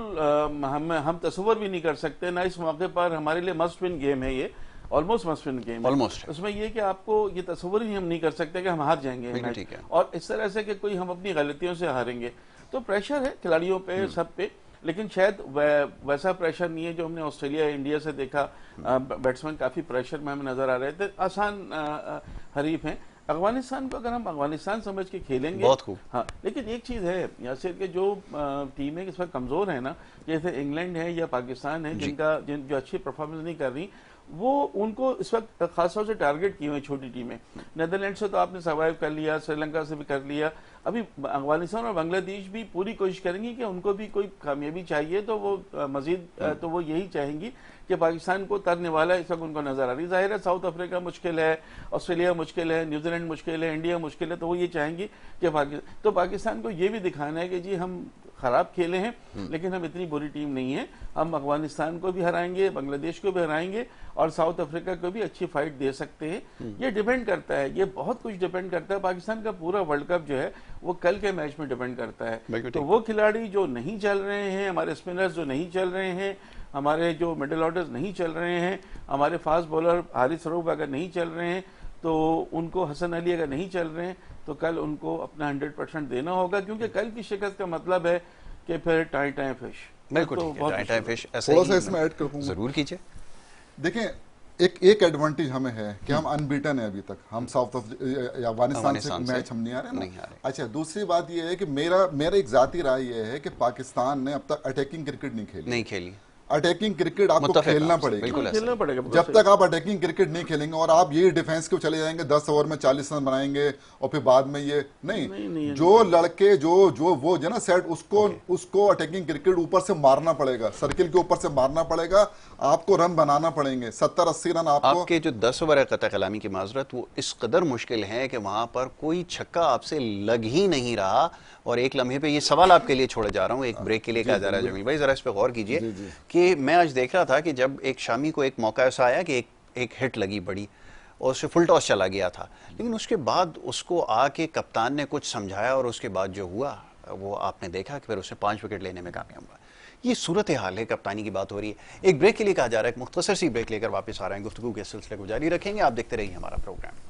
हम तस्वर भी नहीं कर सकते ना, इस मौके पर हमारे लिए मस्ट विन गेम है, ये ऑलमोस्ट मस्ट विन गेम है। उसमें ये कि आपको ये तस्वर ही हम नहीं कर सकते कि हम हार जाएंगे मैच, और इस तरह से कि कोई हम अपनी गलतियों से हारेंगे। तो प्रेशर है खिलाड़ियों पे, सब पे, लेकिन शायद वैसा प्रेशर नहीं है जो हमने ऑस्ट्रेलिया इंडिया से देखा। बैट्समैन काफी प्रेशर में हमें नजर आ रहे थे, आसान हरीफ हैं। अफगानिस्तान को अगर हम अफगानिस्तान समझ के खेलेंगे बहुत खूब। हाँ, लेकिन एक चीज है यासिर के जो टीमें इस वक्त कमजोर है ना, जैसे इंग्लैंड है या पाकिस्तान है, जो अच्छी परफॉर्मेंस नहीं कर रही, वो उनको इस वक्त खासतौर से टारगेट की हुई छोटी टीमें। नेदरलैंड से तो आपने सर्वाइव कर लिया, श्रीलंका से भी कर लिया, अभी अफगानिस्तान और बांग्लादेश भी पूरी कोशिश करेंगी कि उनको भी कोई कामयाबी चाहिए, तो वो मजीद तो वो यही चाहेंगी कि पाकिस्तान को तरने वाला इस वक्त उनको नजर आ रही। जाहिर है साउथ अफ्रीका मुश्किल है, ऑस्ट्रेलिया मुश्किल है, न्यूजीलैंड मुश्किल है, इंडिया मुश्किल है, तो वो ये चाहेंगी कि पाकिस्तान को ये भी दिखाना है कि जी हम खराब खेले हैं, लेकिन हम इतनी बुरी टीम नहीं है। हम अफगानिस्तान को भी हराएंगे, बांग्लादेश को भी हराएंगे और साउथ अफ्रीका को भी अच्छी फाइट दे सकते हैं। ये डिपेंड करता है, ये बहुत कुछ डिपेंड करता है। पाकिस्तान का पूरा वर्ल्ड कप जो है वो कल के मैच में डिपेंड करता है। तो वो खिलाड़ी जो नहीं चल रहे हैं, हमारे स्पिनर्स जो नहीं चल रहे हैं, हमारे जो मिडिल ऑर्डर्स नहीं चल रहे हैं, हमारे फास्ट बॉलर हारिस रऊफ अगर नहीं चल रहे हैं, तो उनको हसन अली अगर नहीं चल रहे हैं, तो कल उनको अपना 100% देना होगा, क्योंकि कल की शिकस्त का मतलब है कि फिर टाई टाई फिश। बिल्कुल तो ठीक है, टाई टाई फिश ऐसे थोड़ा सा ही इसमें ऐड कर दूंगा। जरूर कीजिए। देखें, एक एडवांटेज हमें है कि हम अनबीटन है अभी तक। हम साउथ अफगानिस्तान से मैच हम नहीं आ रहे ना। अच्छा, दूसरी बात ये है कि मेरा एक जाती राय ये है कि पाकिस्तान ने अब तक अटैकिंग क्रिकेट नहीं खेली। अटैकिंग क्रिकेट आपको खेलना पड़ेगा। जब तक आप अटैकिंग क्रिकेट नहीं खेलेंगे और आप ये डिफेंस को चले जाएंगे 10 ओवर में 40 रन बनाएंगे और फिर बाद में ये नहीं, जो लड़के जो वो जो ना सेट उसको अटैकिंग क्रिकेट ऊपर से मारना पड़ेगा, सर्किल के ऊपर से मारना पड़ेगा, आपको रन बनाना पड़ेंगे, 70-80 रन आपके जो 10 ओवर है कतई कलामी की माजरत, वो इस कदर मुश्किल है कि वहां पर कोई छक्का आपसे लग ही नहीं रहा। और एक लम्हे पे ये सवाल आपके लिए छोड़े जा रहा हूँ, एक ब्रेक के लिए कहा जा रहा है। जमील भाई जरा इस पे गौर कीजिए कि मैं आज देख रहा था कि जब एक शामी को एक मौका ऐसा आया कि एक हिट लगी बड़ी और उससे फुल टॉस चला गया था, लेकिन उसके बाद उसको आके कप्तान ने कुछ समझाया और उसके बाद जो हुआ वो आपने देखा कि फिर उसने 5 विकेट लेने में कामयाब हुआ। ये सूरत हाल है, कप्तानी की बात हो रही है। एक ब्रेक के लिए कहा जा रहा है, एक मुख्तसर सी ब्रेक लेकर वापस आ रहे हैं, गुफ्तगू के सिलसिले को जारी रखेंगे। आप देखते रहिए हमारा प्रोग्राम।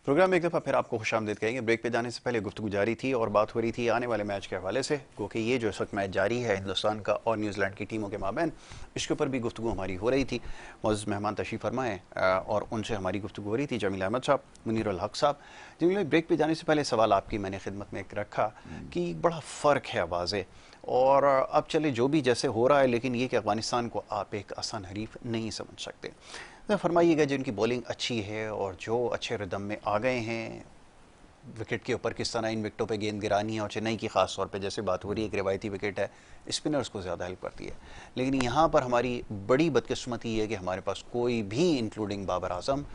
प्रोग्राम में एक दफ़ा फिर आपको खुशामदीद कहेंगे। ब्रेक पे जाने से पहले गुफ्तगू जारी थी और बात हो रही थी आने वाले मैच के हवाले से, क्योंकि ये जो इस वक्त मैच जारी है हिंदुस्तान का और न्यूजीलैंड की टीमों के माबैन, इसके ऊपर भी गुफ्तगू हमारी हो रही थी। मौजूद मेहमान तशरीफ़ फरमाए और उनसे हमारी गुफ्तगू हो रही थी, जमील अहमद साहब, मुनीर उल हक साहब। जमील, ब्रेक पे जाने से पहले सवाल आपकी मैंने खिदमत में एक रखा कि बड़ा फ़र्क है वाज़े, और अब चले जो भी जैसे हो रहा है, लेकिन ये कि अफगानिस्तान को आप एक आसान हरीफ नहीं समझ सकते। तो फरमाइएगा, जिनकी बॉलिंग अच्छी है और जो अच्छे रिदम में आ गए हैं, विकेट के ऊपर किस तरह इन विकेटों पे गेंद गिरानी है, और चेन्नई की खास तौर पे जैसे बात हो रही है, एक रिवायती विकेट है, स्पिनर्स को ज़्यादा हेल्प करती है। लेकिन यहाँ पर हमारी बड़ी बदकिस्मती है कि हमारे पास कोई भी इंक्लूडिंग बाबर आजम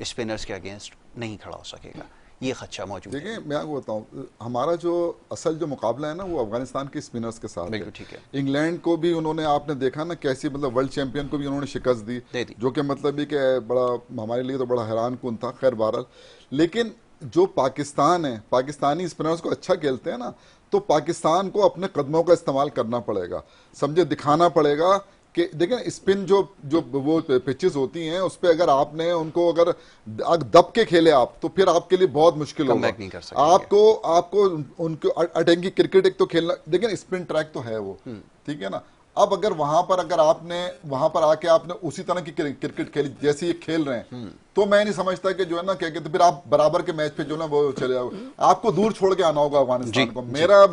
स्पिनर्स के अगेंस्ट नहीं खड़ा हो सकेगा। ये खदशा मौजूद है। देखिए, मैं आपको बताऊं, हमारा जो असल जो मुकाबला है ना, वो अफगानिस्तान के स्पिनर्स के साथ है। ठीक है। इंग्लैंड को भी उन्होंने, आपने देखा ना कैसी, मतलब वर्ल्ड चैंपियन को भी उन्होंने शिकस्त दी, जो कि मतलब ये कि बड़ा हमारे लिए तो बड़ा हैरान कुन था। खैर बहरहाल, लेकिन जो पाकिस्तान है, पाकिस्तानी स्पिनर्स को अच्छा खेलते हैं ना, तो पाकिस्तान को अपने कदमों का इस्तेमाल करना पड़ेगा, समझे, दिखाना पड़ेगा कि देखें स्पिन जो वो पिचेस होती हैं उस पर अगर आपने उनको अगर दब के खेले आप, तो फिर आपके लिए बहुत मुश्किल होगा। आपको उनको अटैकिंग क्रिकेट एक तो खेलना, लेकिन स्पिन ट्रैक तो है वो, ठीक है ना। अब अगर वहां पर आके आपने उसी तरह की क्रिकेट खेली जैसे ये खेल रहे हैं, तो मैं नहीं समझता कि जो है ना क्या कहते, फिर आप बराबर के मैच पे जो ना वो चले जाओ। आपको दूर छोड़ के आना होगा अफगानिस्तान को। मेरा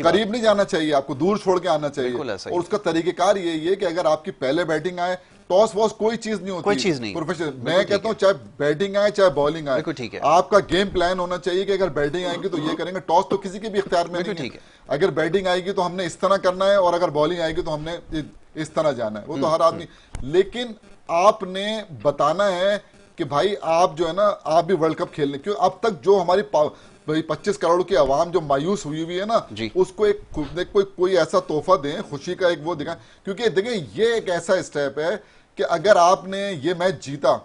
करीब नहीं जाना चाहिए, आपको दूर छोड़ के आना चाहिए। और उसका तरीकेकार यही है कि अगर आपकी पहले बैटिंग आए, टॉस वॉस कोई चीज नहीं होती, कोई चीज नहीं प्रोफेशनल। मैं कहता हूँ चाहे बैटिंग आए चाहे बॉलिंग आए, आपका गेम प्लान होना चाहिए कि अगर बैटिंग आएगी तो ये करेंगे। टॉस तो किसी के भी इख्तियार में नहीं है। अगर बैटिंग आएगी तो हमने इस तरह करना है, और अगर बॉलिंग आएगी तो हमने इस तरह जाना है, वो तो हर आदमी। लेकिन आपने बताना है कि भाई आप जो है ना, आप भी वर्ल्ड कप खेलने, क्यों अब तक जो हमारी 25 करोड़ की आवाम जो मायूस हुई है ना, उसको एक कोई ऐसा तोहफा दें, खुशी का एक वो दिखाएं। क्योंकि देखें, ये एक ऐसा स्टेप है कि अगर आपने ये मैच जीता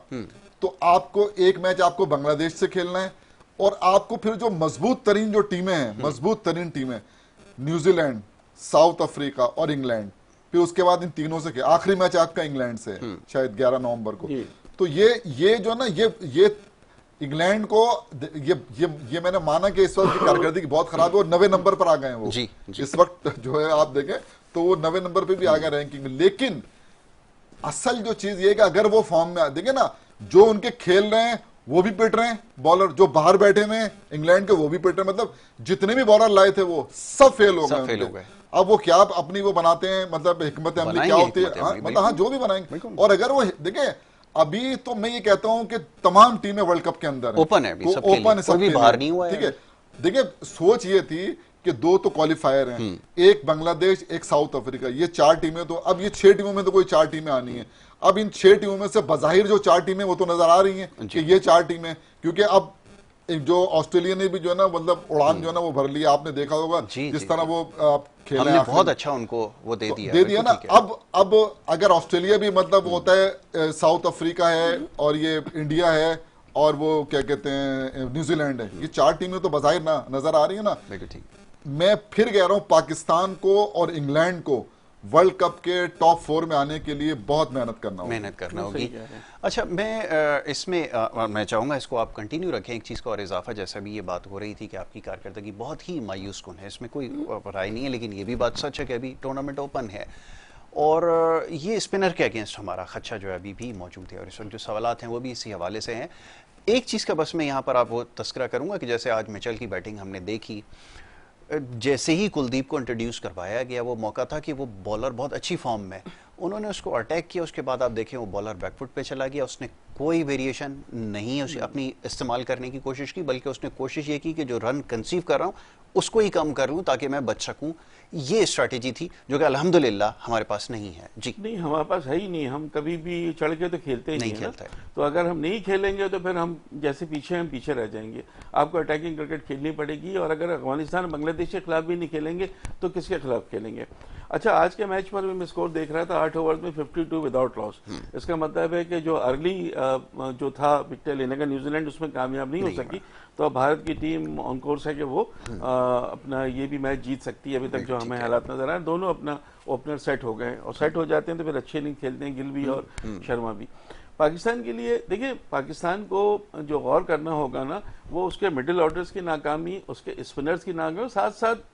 तो आपको एक मैच आपको बांग्लादेश से खेलना है, और आपको फिर जो मजबूत तरीन जो टीमें हैं, मजबूत तरीन टीमें न्यूजीलैंड, साउथ अफ्रीका और इंग्लैंड, फिर उसके बाद इन तीनों से आखिरी मैच आपका इंग्लैंड से शायद 11 नवंबर को। तो ये जो ना ये इंग्लैंड को ये मैंने माना कि इस वक्त की कारकर्दगी बहुत खराब है और 9वें नंबर पर आ गए हैं वो। इस वक्त जो है आप देखें तो वो 9वें नंबर पे भी आ गए रैंकिंग में। लेकिन असल जो चीज ये है कि अगर वो फॉर्म में देखें ना, जो उनके खेल रहे हैं वो भी पिट रहे हैं, बॉलर जो बाहर बैठे हुए हैं इंग्लैंड के वो भी पिट रहे हैं, मतलब जितने भी बॉलर लाए थे वो सब फेल हो गए। अब वो क्या अपनी वो बनाते हैं, मतलब हिकमत अमली क्या होती है, मतलब हाँ जो भी बनाएंगे। और अगर वो देखें, अभी तो मैं ये कहता हूं कि तमाम टीमें वर्ल्ड कप के अंदर ओपन है, ओपन है, सब बाहर नहीं हुआ है। ठीक है, देखिए सोच ये थी कि 2 तो क्वालिफायर हैं, एक बांग्लादेश, एक साउथ अफ्रीका, ये 4 टीमें। तो अब ये 6 टीमों में तो कोई 4 टीमें आनी है। अब इन 6 टीमों में से बज़ाहिर जो 4 टीमें वो तो नजर आ रही हैं कि ये 4 टीमें, क्योंकि अब जो ऑस्ट्रेलिया ने भी जो है ना मतलब उड़ान जो है ना वो भर लिया, आपने देखा होगा जिस तरह वो खेला है, बहुत अच्छा उनको वो दे दिया ना। अब अगर ऑस्ट्रेलिया भी मतलब होता है, साउथ अफ्रीका है और ये इंडिया है और वो क्या कहते हैं न्यूजीलैंड है, ये 4 टीमें तो बज़ाहिर ना नजर आ रही है ना। मैं फिर कह रहा हूं पाकिस्तान को और इंग्लैंड को वर्ल्ड कप के टॉप 4 में आने के लिए बहुत मेहनत करना होगी। अच्छा, मैं इसमें मैं चाहूँगा इसको आप कंटिन्यू रखें। एक चीज़ का और इजाफा, जैसा भी ये बात हो रही थी कि आपकी कारकर्दगी बहुत ही मायूस कुन है, इसमें कोई राय नहीं है, लेकिन ये भी बात सच है कि अभी टूर्नामेंट ओपन है और ये स्पिनर के अगेंस्ट हमारा खदशा जो है अभी भी मौजूद है और इस वक्त जो सवालात हैं वो भी इसी हवाले से हैं। एक चीज़ का बस मैं यहाँ पर आपको तस्करा करूँगा कि जैसे आज मिचेल की बैटिंग हमने देखी, जैसे ही कुलदीप को इंट्रोड्यूस करवाया गया वो मौका था कि वो बॉलर बहुत अच्छी फॉर्म में, उन्होंने उसको अटैक किया, उसके बाद आप देखें वो बॉलर बैकफुट पे चला गया, उसने कोई वेरिएशन नहीं उसे अपनी इस्तेमाल करने की कोशिश की, बल्कि उसने कोशिश ये की कि जो रन कंसीव कर रहा हूँ उसको ही कम कर लूँ ताकि मैं बच सकूँ। ये स्ट्रैटेजी थी जो कि अल्हम्दुलिल्लाह हमारे पास नहीं है। जी नहीं, हमारे पास है ही नहीं, हम कभी भी चढ़ के तो खेलते ही नहीं खेलते। तो अगर हम नहीं खेलेंगे तो फिर हम जैसे पीछे हम पीछे रह जाएंगे। आपको अटैकिंग क्रिकेट खेलनी पड़ेगी और अगर अफगानिस्तान बांग्लादेश के खिलाफ भी नहीं खेलेंगे तो किसके खिलाफ खेलेंगे। अच्छा, आज के मैच पर मैं स्कोर देख रहा था, 8 ओवर में 52 विदाउट लॉस। इसका मतलब है कि जो अर्ली जो था विकेट लेने का न्यूजीलैंड, उसमें कामयाब नहीं हो सकी। तो अब भारत की टीम ऑन कोर्स है कि वो अपना ये भी मैच जीत सकती है। अभी तक जो हमें हालात नजर आए, दोनों अपना ओपनर सेट हो गए और सेट हो जाते हैं तो फिर अच्छे नहीं खेलते हैं, गिल भी और शर्मा भी। पाकिस्तान के लिए देखिए, पाकिस्तान को जो गौर करना होगा ना, वो उसके मिडिल ऑर्डर्स की नाकामी, उसके स्पिनर्स की नाकामी, साथ साथ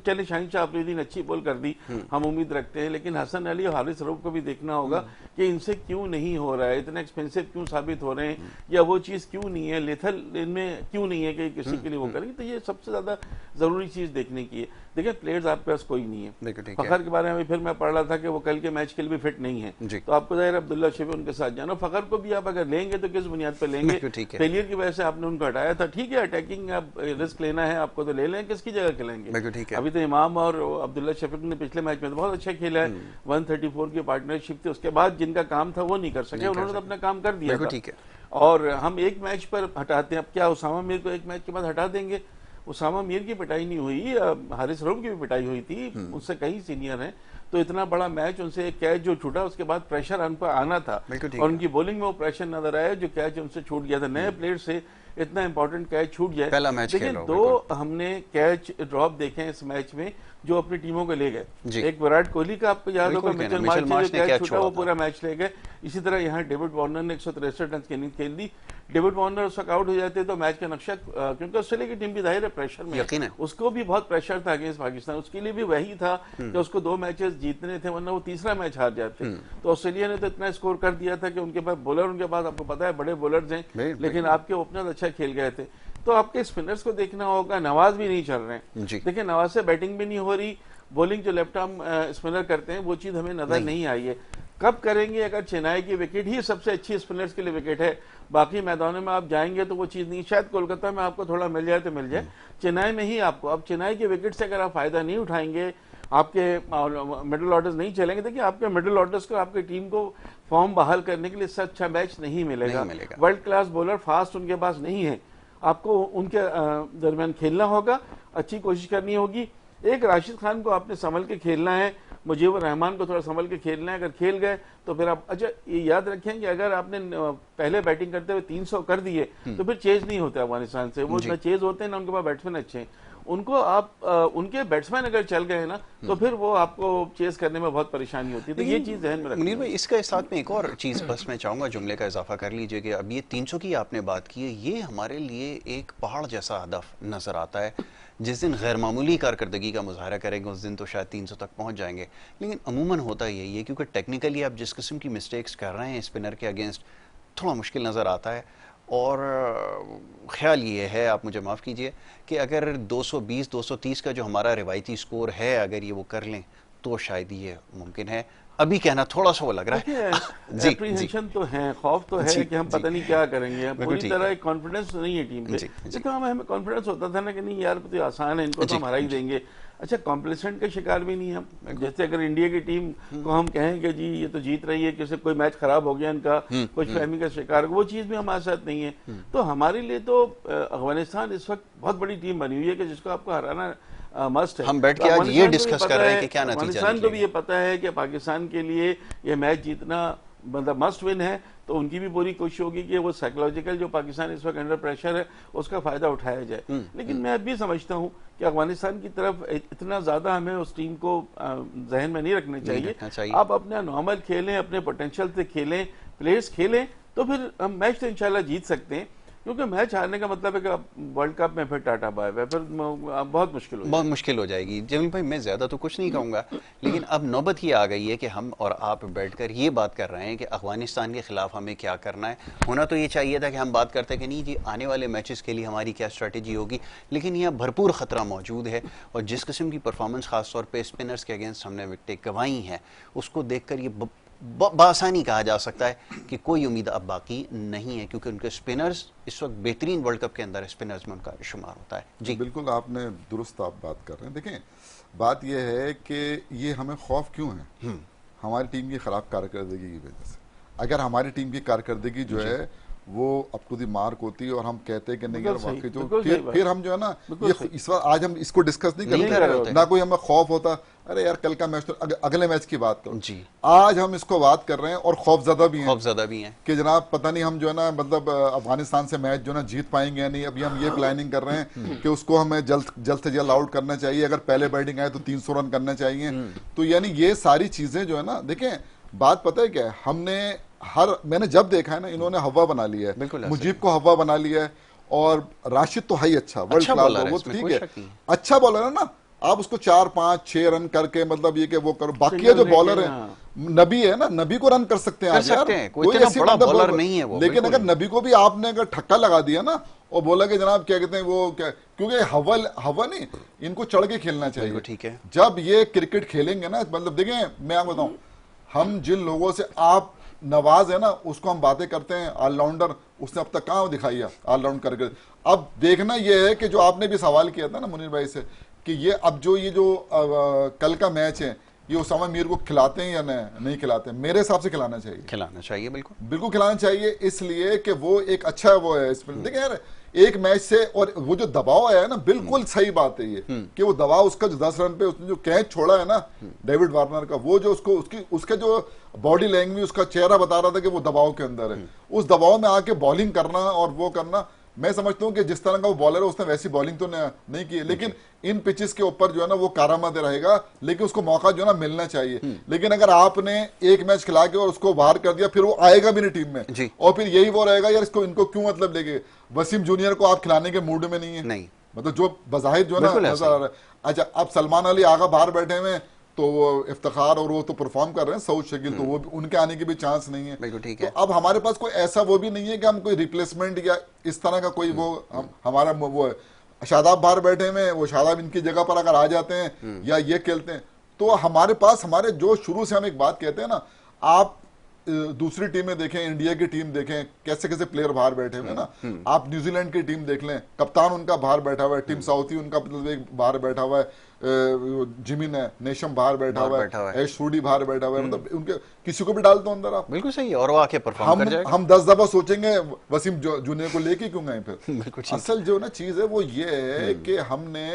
चले शाहीन शाह अफरीदी ने अच्छी बॉल कर दी, हम उम्मीद रखते हैं, लेकिन हसन अली और हारिस रऊफ को भी देखना होगा कि इनसे क्यों नहीं हो रहा है, इतने एक्सपेंसिव क्यों साबित हो रहे हैं, या वो चीज़ क्यों नहीं है, लेथल इनमें क्यों नहीं है कि किसी के लिए वो करेंगे। तो ये सबसे ज़्यादा ज़रूरी चीज़ देखने की है। देखिए, प्लेयर्स आपके पास कोई नहीं है। फखर के बारे में फिर मैं पढ़ रहा था कि वो कल के मैच के लिए भी फिट नहीं है, तो आपको ज़ाहिर अब्दुल्ला शफी उनके साथ जाना। फखर को भी आप अगर लेंगे तो किस बुनियाद पर लेंगे, फेलियर की वजह से आपने उनको हटाया था। ठीक है, अटैकिंग आप रिस्क लेना है आपको तो ले लें, किसकी जगह खेलेंगे। अभी तो इमाम और अब्दुल्ला शफीक ने पिछले मैच में तो बहुत अच्छा खेला है, 134 की पार्टनरशिप थी, उसके बाद जिनका काम था वो नहीं कर सके, उन्होंने तो अपना काम कर दिया था। और हम एक मैच पर हटाते हैं, अब क्या उसामा मीर को एक मैच के बाद हटा देंगे। उसामा मीर की पिटाई नहीं हुई, हारिस रऊफ की भी पिटाई हुई थी, उससे कहीं सीनियर हैं। तो इतना बड़ा मैच, उनसे एक कैच जो छूटा उसके बाद प्रेशर उन पर आना था और उनकी बॉलिंग में वो प्रेशर नजर आया जो कैच उनसे छूट गया था। नए प्लेयर से इतना इंपॉर्टेंट कैच छूट जाए। लेकिन 2 हमने कैच ड्रॉप देखे हैं इस मैच में जो अपनी टीमों को ले गए। एक विराट कोहली का आपको याद होगा, मिचेल मार्श ने कैच छूटा वो पूरा मैच ले गए। इसी तरह यहाँ डेविड वार्नर ने 163 रन की इनिंग खेल दी। डेविड वार्नर उस वक्त आउट हो जाते तो मैच का नक्शा, क्योंकि ऑस्ट्रेलिया की टीम भी जाहिर है प्रेशर में, उसको भी बहुत प्रेशर था अगेंस्ट पाकिस्तान, उसके लिए भी वही था कि उसको 2 मैचेस जीतने थे, वरना वो तीसरा मैच हार जाते। तो ऑस्ट्रेलिया ने तो इतना स्कोर कर दिया था कि उनके पास बॉलर, उनके पास आपको पता है बड़े बॉलर्स हैं, लेकिन आपके ओपनर अच्छा खेल गए थे। तो आपके स्पिनर्स को देखना होगा, नवाज भी नहीं चल रहे हैं। देखिए, नवाज से बैटिंग भी नहीं हो रही, बॉलिंग जो लेफ्ट आर्म स्पिनर करते हैं वो चीज हमें नजर नहीं आई है। कब करेंगे? अगर चेन्नई की विकेट ही सबसे अच्छी स्पिनर्स के लिए विकेट है, बाकी मैदानों में आप जाएंगे तो वो चीज नहीं। शायद कोलकाता में आपको थोड़ा मिल जाए तो मिल जाए, चेन्नई में ही आपको, अब चेन्नई की विकेट से अगर आप फायदा नहीं उठाएंगे, आपके मिडिल ऑर्डर्स नहीं चलेंगे। देखिए, आपके मिडिल ऑर्डर्स को, आपकी टीम को फॉर्म बहाल करने के लिए इससे अच्छा मैच नहीं मिलेगा। वर्ल्ड क्लास बॉलर फास्ट उनके पास नहीं है, आपको उनके दरमियान खेलना होगा, अच्छी कोशिश करनी होगी। एक राशिद खान को आपने संभल के खेलना है, मुजीबुर रहमान को थोड़ा संभल के खेलना है। अगर खेल गए तो फिर आप, अच्छा ये याद रखें कि अगर आपने पहले बैटिंग करते हुए 300 कर दिए तो फिर चेज नहीं होते अफगानिस्तान से, वो ना चेज होते हैं ना उनके पास बैट्समैन अच्छे हैं। उनको आप उनके बैट्समैन अगर चल गए ना तो फिर वो आपको चेस करने में बहुत परेशानी होती है। तो ये चीज़ ध्यान में रखनी। मुनीर भाई, इसका साथ में एक और चीज़ बस मैं चाहूँगा, जुमले का इजाफा कर लीजिए कि अब ये 300 की आपने बात की है, ये हमारे लिए एक पहाड़ जैसा हदफ नज़र आता है। जिस दिन गैर मामूली कारकर्दगी का मुजाहरा करेंगे उस दिन तो शायद 300 तक पहुँच जाएंगे, लेकिन अमूमन होता यही है क्योंकि टेक्निकली आप जिस किस्म की मिस्टेक्स कर रहे हैं स्पिनर के अगेंस्ट, थोड़ा मुश्किल नज़र आता है। और ख्याल ये है, आप मुझे माफ़ कीजिए, कि अगर 220-230 का जो हमारा रिवायती स्कोर है, अगर ये वो कर लें तो शायद ये मुमकिन है। अभी कहना थोड़ा सा वो लग रहा है। जी, एप्रीहेंशन तो है, खौफ तो है कि हम पता नहीं क्या करेंगे, पूरी तरह एक कॉन्फिडेंस नहीं है टीम पे। तो हमें कॉन्फिडेंस होता था ना कि नहीं यार तो आसान है, इनको तो हम हरा ही देंगे। अच्छा, कॉम्प्लेसेंट का शिकार भी नहीं हम। जैसे अगर इंडिया की टीम को हम कहें कि जी ये तो जीत रही है, किसी कोई मैच खराब हो गया इनका, कुछ फहमी का शिकार, वो चीज़ भी हमारे साथ नहीं है। तो हमारे लिए तो अफगानिस्तान इस वक्त बहुत बड़ी टीम बनी हुई है कि जिसको आपको हराना मस्ट है। हम बैठ के आज ये डिस्कस कर रहे हैं कि क्या नतीजा अफगानिस्तान को भी ये पता है कि पाकिस्तान के लिए ये मैच जीतना मतलब मस्ट विन है, तो उनकी भी पूरी कोशिश होगी कि वो साइकोलॉजिकल जो पाकिस्तान इस वक्त अंडर प्रेशर है उसका फायदा उठाया जाए। लेकिन मैं भी समझता हूँ कि अफगानिस्तान की तरफ इतना ज्यादा हमें उस टीम को जहन में नहीं रखना चाहिए। आप अपना नॉर्मल खेलें, अपने पोटेंशियल से खेलें, प्लेयर्स खेलें, तो फिर हम मैच तो इंशाल्लाह जीत सकते हैं। क्योंकि मैच हारने का मतलब है कि वर्ल्ड कप में फिर टाटा बाय बाय, फिर बहुत मुश्किल हो जाएगी। जमील भाई, मैं ज़्यादा तो कुछ नहीं कहूँगा, लेकिन अब नौबत ये आ गई है कि हम और आप बैठकर ये बात कर रहे हैं कि अफगानिस्तान के खिलाफ हमें क्या करना है। होना तो ये चाहिए था कि हम बात करते कि नहीं जी आने वाले मैचेस के लिए हमारी क्या स्ट्रेटेजी होगी, लेकिन यह भरपूर ख़तरा मौजूद है। और जिस किस्म की परफॉर्मेंस ख़ासतौर पर स्पिनर्स के अगेंस्ट हमने विकेटें गंवाई हैं, उसको देख कर ये बासानी कहा जा सकता है कि कोई उम्मीद अब बाकी नहीं है, क्योंकि उनके स्पिनर्स इस वक्त बेहतरीन वर्ल्ड कप के अंदर स्पिनर्स में उनका शुमार होता है। जी बिल्कुल, आपने दुरुस्त आप बात कर रहे हैं। देखें, बात यह है कि ये हमें खौफ क्यों है हमारी टीम की खराब कारकर्दगी की वजह से। अगर हमारी टीम की कारकर्दगी जो है वो अप टू द मार्क होती है और हम कहते हैं कि नहीं यार वाकई जो फिर हम जो है ना ये इस बार आज हम इसको डिस्कस नहीं कर रहे, ना कोई हमें खौफ होता अरे यार कल का मैच तो अगले मैच की बात करो जी। आज हम इसको बात कर रहे हैं और खौफजदा भी हैं कि जनाब पता नहीं हम जो है ना मतलब अफगानिस्तान से मैच जो है ना जीत पाएंगे या नहीं। अभी हम ये प्लानिंग कर रहे हैं कि उसको हमें जल्द से जल्द आउट करना चाहिए। अगर पहले बैटिंग आए तो 300 रन करना चाहिए। तो यानी ये सारी चीजें जो है ना, देखें बात पता है क्या है, मैंने जब देखा है ना, इन्होंने हवा बना लिया है, मुजीब को हवा बना लिया है, और राशिद तो है ही अच्छा वर्ल्ड क्लास, वो ठीक है, अच्छा बॉलर है ना। आप उसको 4, 5, 6 रन करके मतलब ये कि वो करो। बाकी जो बॉलर है, नबी है ना, नबी को रन कर सकते हैं यार, कोई ऐसी बॉलर नहीं है वो। लेकिन अगर नबी को भी आपने अगर ठक्का लगा दिया ना और बोला कि जनाब क्या कहते हैं वो क्या, क्योंकि हवा नहीं, इनको चढ़ के खेलना चाहिए। ठीक है, जब ये क्रिकेट खेलेंगे ना, मतलब देखें मैं आपको बताऊं, हम जिन लोगों से आप नवाज है ना उसको हम बातें करते हैं ऑलराउंडर, उसने अब तक कहाँ दिखाई है ऑलराउंड करके। अब देखना यह है कि जो आपने भी सवाल किया था ना मुनीर भाई से कि ये अब जो कल का मैच है ये उसामा मीर को खिलाते हैं या नहीं खिलाते हैं। मेरे हिसाब से खिलाना चाहिए, बिल्कुल खिलाना चाहिए, इसलिए कि वो एक अच्छा वो है इसमें। देखिए यार एक मैच से, और वो जो दबाव आया है ना, बिल्कुल सही बात है ये कि वो दबाव उसका जो 10 रन पे उसने जो कैच छोड़ा है ना डेविड वार्नर का, वो जो उसके जो बॉडी लैंग्वेज, उसका चेहरा बता रहा था कि वो दबाव के अंदर है। उस दबाव में आके बॉलिंग करना और वो करना, मैं समझता हूं कि जिस तरह का वो बॉलर है उसने वैसी बॉलिंग तो नहीं की है, लेकिन इन पिचेस के ऊपर जो है ना वो कारामद रहेगा, लेकिन उसको मौका जो है ना मिलना चाहिए। लेकिन अगर आपने एक मैच खिला के और उसको बाहर कर दिया, फिर वो आएगा भी नहीं टीम में, और फिर यही वो रहेगा यार इनको क्यों मतलब लेके। वसीम जूनियर को आप खिलाने के मूड में नहीं है, नहीं मतलब जो बज़ाहिर जो है ना नजर आ रहा है। अच्छा, अब सलमान अली आगा बाहर बैठे हुए तो वो इफ्तिखार और वो तो परफॉर्म कर रहे हैं, सऊद शकील, तो वो उनके आने की भी चांस नहीं है। तो अब हमारे पास कोई ऐसा वो भी नहीं है कि हम कोई रिप्लेसमेंट या इस तरह का कोई वो हमारा वो है। शादाब बाहर बैठे में, वो शादाब इनकी जगह पर अगर आ जाते हैं या ये खेलते हैं, तो हमारे पास हमारे जो शुरू से हम एक बात कहते हैं ना, आप दूसरी टीमें देखें, इंडिया की टीम देखें, कैसे कैसे प्लेयर बाहर बैठे हुए ना। आप न्यूजीलैंड की टीम देख लें, कप्तान उनका बाहर बैठा हुआ है, टीम साउथी उनका बाहर बैठा हुआ है, जिमिन है, नेशम बाहर बैठा हुआ है, एश रूडी बाहर बैठा हुआ है, मतलब उनके किसी को भी डाल दो अंदर आप, बिल्कुल सही है, और वो आके परफॉर्म कर जाएगा। हम 10 दफा सोचेंगे वसीम जूनियर को लेके क्यों गए फिर। असल जो ना चीज है वो ये है कि हमने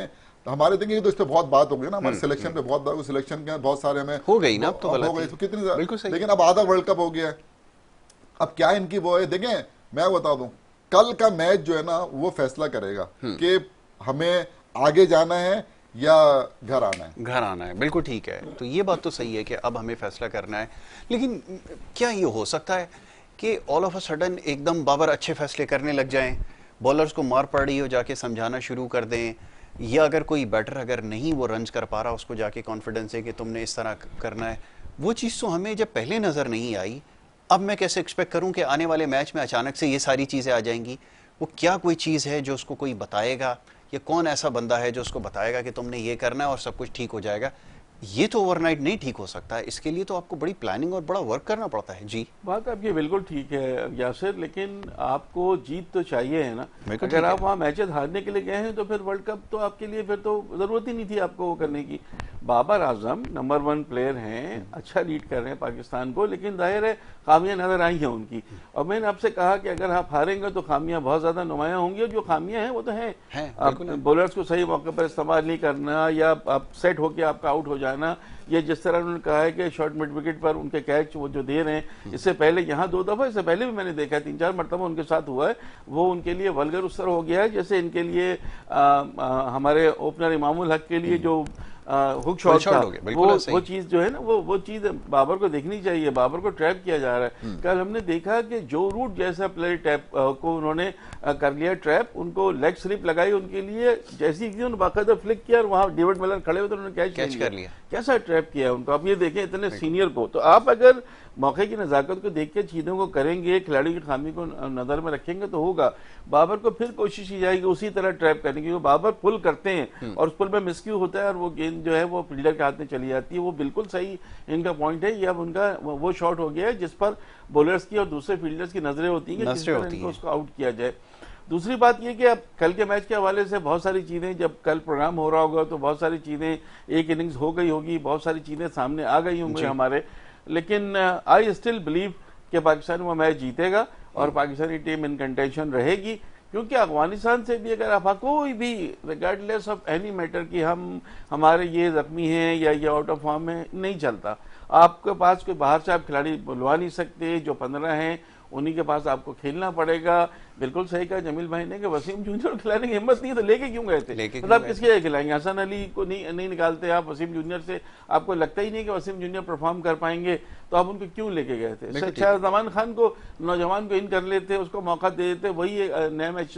हमारे देखेंगे तो इस पे बहुत बात हो गई ना, हमारे सिलेक्शन पे बहुत बात, सिलेक्शन के बहुत सारे हमें हो गई ना, अब तो हो गई तो कितनी, लेकिन अब आधा वर्ल्ड कप हो गया है। अब क्या इनकी वो है, देखें मैं बता दूं, कल का मैच जो है ना वो फैसला करेगा कि हमें आगे जाना है या घर आना है। बिल्कुल ठीक है, तो ये बात तो सही है कि अब हमें फैसला करना है। लेकिन क्या ये हो सकता है कि ऑल ऑफ अ सडन एकदम बाबर अच्छे फैसले करने लग जाएं, बॉलर्स को मार पड़ रही हो जाके समझाना शुरू कर दें, या अगर कोई बैटर अगर नहीं वो रन्स कर पा रहा उसको जाके कॉन्फिडेंस है कि तुमने इस तरह करना है। वो चीज़ तो हमें जब पहले नज़र नहीं आई, अब मैं कैसे एक्सपेक्ट करूं कि आने वाले मैच में अचानक से ये सारी चीज़ें आ जाएंगी। वो क्या कोई चीज़ है जो उसको कोई बताएगा, या कौन ऐसा बंदा है जो उसको बताएगा कि तुमने ये करना है और सब कुछ ठीक हो जाएगा। ये तो ओवरनाइट नहीं ठीक हो सकता है, इसके लिए तो आपको बड़ी प्लानिंग और बड़ा वर्क करना पड़ता है। जी बात आपकी बिल्कुल ठीक है यासिर, लेकिन आपको जीत तो चाहिए है ना। बिल्कुल अगर ठीक आप है। वहाँ मैचेस हारने के लिए गए हैं तो फिर वर्ल्ड कप तो आपके लिए फिर तो जरूरत ही नहीं थी आपको वो करने की। बाबर आजम नंबर 1 प्लेयर हैं, अच्छा लीड कर रहे हैं पाकिस्तान को, लेकिन जाहिर है खामियां नजर आई हैं उनकी। और मैंने आपसे कहा कि अगर आप हारेंगे तो खामियां बहुत ज्यादा नुमायां होंगी, और जो खामियां हैं वो तो हैं। आप बॉलर्स को सही मौके पर इस्तेमाल नहीं करना, या आप सेट होकर आपका आउट हो जाना, ये जिस तरह उन्होंने कहा है कि शॉर्ट मिड विकेट पर उनके कैच वो जो दे रहे हैं, इससे पहले यहाँ 2 दफा, इससे पहले भी मैंने देखा है 3-4 मरतबा उनके साथ हुआ है, वो उनके लिए वल्गर उस तरह हो गया है जैसे इनके लिए हमारे ओपनर इमामुल हक के लिए जो हुक शॉट था, वो चीज जो है ना, वो चीज बाबर को देखनी चाहिए। बाबर को ट्रैप किया जा रहा है। कल हमने देखा कि जो रूट जैसा प्लेयर टैप को उन्होंने कर लिया ट्रैप, उनको लेग स्लिप लगाई उनके लिए, जैसी उन्होंने बाकायदा फ्लिक किया और वहां डेविड मिलर खड़े हुए तो उन्होंने कैच कर लिया। कैसा ट्रैप किया उनको, आप ये देखें इतने सीनियर को। तो आप अगर मौके की नजाकत को देख के चीजों को करेंगे, खिलाड़ी की खामी को नजर में रखेंगे तो होगा। बाबर को फिर कोशिश की जाएगी उसी तरह ट्रैप करने की, क्योंकि बाबर पुल करते हैं और उस पुल में मिसक्यू होता है और वो गेंद जो है वो फील्डर के हाथ में चली जाती है। वो बिल्कुल सही इनका पॉइंट है। ये अब उनका वो शॉट हो गया है जिस पर बॉलर्स की और दूसरे फील्डर्स की नजरें होती हैं कि किस तरह इनको उसको आउट किया जाए। दूसरी बात यह कि अब कल के मैच के हवाले से बहुत सारी चीजें, जब कल प्रोग्राम हो रहा होगा तो बहुत सारी चीजें, एक इनिंग्स हो गई होगी, बहुत सारी चीजें सामने आ गई होंगी हमारे, लेकिन आई स्टिल बिलीव कि पाकिस्तान वो मैच जीतेगा और पाकिस्तानी टीम इन कंटेंशन रहेगी। क्योंकि अफगानिस्तान से भी अगर आप कोई भी रिगार्डलेस ऑफ एनी मैटर कि हमारे ये जख्मी हैं या ये आउट ऑफ फॉर्म है, नहीं चलता। आपके पास कोई बाहर से आप खिलाड़ी बुलवा नहीं सकते, जो 15 हैं उन्हीं के पास आपको खेलना पड़ेगा। बिल्कुल सही कहा जमील भाई ने कि वसीम जूनियर खिलाने की हिम्मत नहीं तो लेके क्यों गए थे, मतलब किसके लिए खिलाएंगे? हसन अली को नहीं निकालते आप, वसीम जूनियर से आपको लगता ही नहीं कि वसीम जूनियर परफॉर्म कर पाएंगे, तो आप उनको क्यों लेके गए थे? इससे अच्छा जमान खान को, नौजवान को इन कर लेते, उसको मौका दे देते, वही नया मैच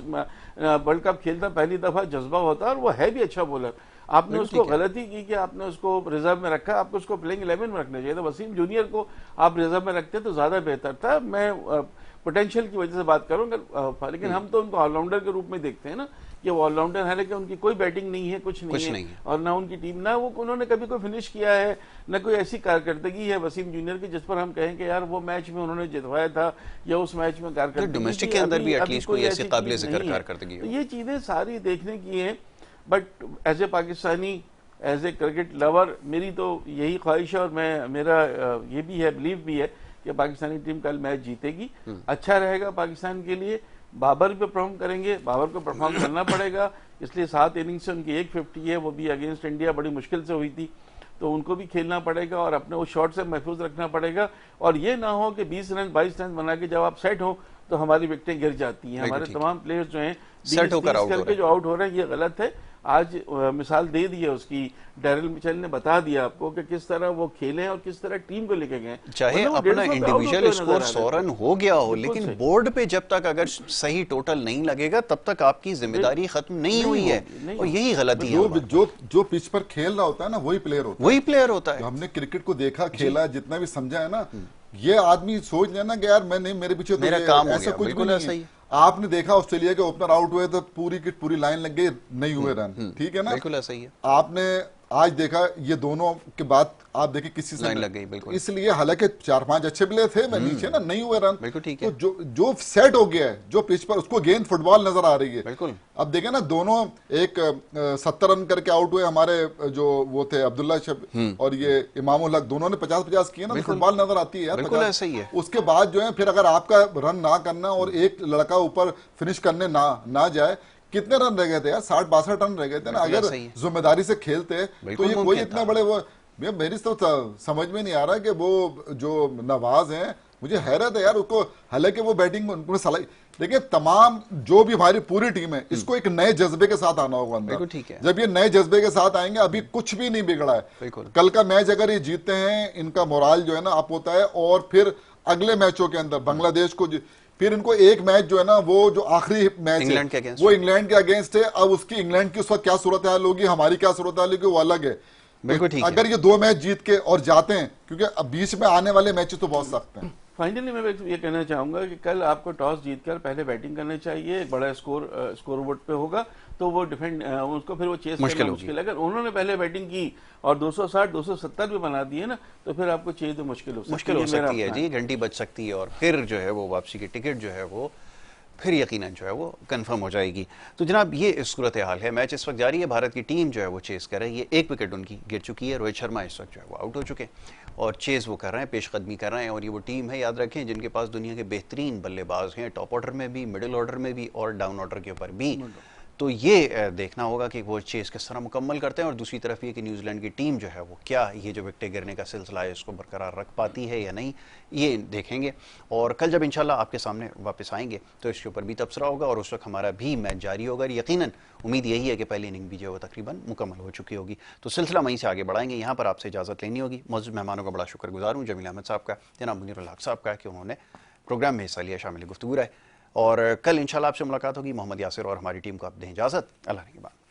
वर्ल्ड कप खेलता, पहली दफा जज्बा होता और वो है भी अच्छा बॉलर। आपने उसको गलती की कि आपने उसको रिजर्व में रखा, आपको उसको प्लेइंग 11 में रखना चाहिए था। वसीम जूनियर को आप रिजर्व में रखते तो ज्यादा बेहतर था। मैं पोटेंशियल की वजह से बात करूंगा, लेकिन हम तो उनको ऑलराउंडर के रूप में देखते हैं ना कि वो ऑलराउंडर है, लेकिन उनकी कोई बैटिंग नहीं है, कुछ नहीं है। और ना उनकी टीम, ना वो उन्होंने कभी कोई फिनिश किया है, ना कोई ऐसी कारकर्दगी है वसीम जूनियर की जिस पर हम कहें कि यार वो मैच में उन्होंने जितवाया था या उस मैच में कारकर्दगी, डोमेस्टिक के अंदर भी एटलीस्ट कोई ऐसी काबिल जिक्र कारकर्दगी। तो ये चीजें सारी देखने की हैं। But as a Pakistani, as a cricket lover, मेरी तो यही ख्वाहिश है और मेरा ये भी है, बिलीव भी है कि पाकिस्तानी टीम कल मैच जीतेगी। अच्छा रहेगा पाकिस्तान के लिए। बाबर पे परफॉर्म करेंगे, बाबर को परफॉर्म करना पड़ेगा, इसलिए 7 इनिंग से उनकी 150 है, वो भी अगेंस्ट इंडिया बड़ी मुश्किल से हुई थी, तो उनको भी खेलना पड़ेगा और अपने उस शॉट से महफूज रखना पड़ेगा। और ये ना हो कि 20 रन 22 रन बना के जब आप सेट हो तो हमारी विकेटें गिर जाती हैं। हमारे तमाम प्लेयर्स जो हैं सेट होकर करके जो आउट हो रहे हैं, ये गलत है। आज मिसाल दे दी है उसकी, डैरिल मिचेल ने बता दिया आपको कि किस तरह वो खेले और किस तरह टीम को लेके गए। चाहे अपना इंडिविजुअल स्कोर 100 रन हो गया हो, लेकिन बोर्ड पे जब तक अगर सही टोटल नहीं लगेगा तब तक आपकी जिम्मेदारी खत्म नहीं हुई है, और यही गलती है। जो पिच पर खेल रहा होता है ना, वही प्लेयर होता है। है। हमने क्रिकेट को देखा, खेला, जितना भी समझा है ना, ये आदमी सोच लेना कि यार मैं नहीं, मेरे पीछे मेरा काम हो ऐसा गया, कुछ भी बिल्कुल नहीं है। आपने देखा ऑस्ट्रेलिया के ओपनर आउट हुए तो पूरी की पूरी लाइन लग गई, नहीं हुए रन, ठीक है ना, बिल्कुल ऐसा ही है। आपने आज देखा ये दोनों के बाद आप देखिए किसी से लाइन लग गई, बिल्कुल। इसलिए हालांकि 4-5 अच्छे प्लेयर थे, मैं नीचे ना, नहीं हुए रन, बिल्कुल ठीक है। तो जो सेट हो गया है, जो पिच पर उसको गेंद फुटबॉल नजर आ रही है, बिल्कुल। अब देखे ना, दोनों एक 70 रन करके आउट हुए हमारे, जो वो थे अब्दुल्ला शब और ये इमामुल हक, दोनों ने 50-50 किए ना, तो फुटबॉल नजर आती है यार, बिल्कुल ऐसा ही है। उसके बाद जो है फिर अगर आपका रन ना करना और एक लड़का ऊपर फिनिश करने ना जाए, कितने रन रह गए थे यार? 60-62 रन रह गए थे ना। अगर जिम्मेदारी से खेलते तो ये कोई इतने बड़े वो, मेरी तो समझ में नहीं आ रहा कि वो जो नवाज हैं, मुझे हैरत है यार उसको, हालांकि वो बैटिंग में उनको सलाह, देखिए तमाम जो भी हमारी पूरी टीम है, इसको एक नए जज्बे के साथ आना होगा अंदर। ठीक है। जब ये नए जज्बे के साथ आएंगे, अभी कुछ भी नहीं बिगड़ा है। कल का मैच अगर ये जीतते हैं, इनका मोराल जो है ना अप होता है, और फिर अगले मैचों के अंदर बांग्लादेश को, फिर इनको एक मैच जो है ना, वो जो आखिरी मैच है वो इंग्लैंड के अगेंस्ट है। अब उसकी इंग्लैंड की उस वक्त क्या सूरत हाल होगी, हमारी क्या सूरत हाल होगी, वो अलग है। बिल्कुल ठीक है। अगर ये 2 मैच जीत के और जाते हैं, क्योंकि अब बीच में आने वाले मैच तो बहुत सख्त हैं। फाइनली मैं ये कहना चाहूंगा कि कल आपको टॉस जीतकर पहले बैटिंग करना चाहिए, एक बड़ा स्कोर बोर्ड पे होगा तो वो डिफेंड उसको फिर वो चेस करना मुश्किल है। अगर उन्होंने पहले बैटिंग की और 260 270 भी बना दिए ना तो फिर आपको चेस तो मुश्किल हो सकती है जी, घंटी बच सकती है और फिर जो है वो वापसी की टिकट जो है वो फिर यकीनन जो है वो कंफर्म हो जाएगी। तो जनाब ये सूरत हाल है, मैच इस वक्त जारी है, भारत की टीम जो है वो चेस कर रही है, एक विकेट उनकी गिर चुकी है, रोहित शर्मा इस वक्त जो है वो आउट हो चुके हैं और चेस वो कर रहे हैं, पेशकदमी कर रहे हैं। और ये वो टीम है, याद रखें, जिनके पास दुनिया के बेहतरीन बल्लेबाज हैं, टॉप ऑर्डर में भी, मिडिल ऑर्डर में भी और डाउन ऑर्डर के ऊपर भी। तो ये देखना होगा कि वो चेस किस तरह मुकम्मल करते हैं और दूसरी तरफ ये कि न्यूजीलैंड की टीम जो है वो क्या ये जो विकेट गिरने का सिलसिला है इसको बरकरार रख पाती है या नहीं, ये देखेंगे। और कल जब इंशाल्लाह आपके सामने वापस आएंगे तो इसके ऊपर भी तबसरा होगा और उस वक्त हमारा भी मैच जारी होगा। यकीनन उम्मीद यही है कि पहली इनिंग भी जो है वो तकरीबन मुकम्मल हो चुकी होगी। तो सिलसिला वहीं से आगे बढ़ाएंगे। यहाँ पर आपसे इजाज़त लेनी होगी। मौजूद मेहमानों का बड़ा शुक्रगुजार हूँ, जमील अहमद साहब का, जनाब मुनीरुल हक साहब का, कि उन्होंने प्रोग्राम में हिस्सा लिया, शामिल गुफ्तगू रहे। और कल इंशाल्लाह आपसे मुलाकात होगी। मोहम्मद यासिर और हमारी टीम को आप दें इजाज़त। अल्लाह के बाद।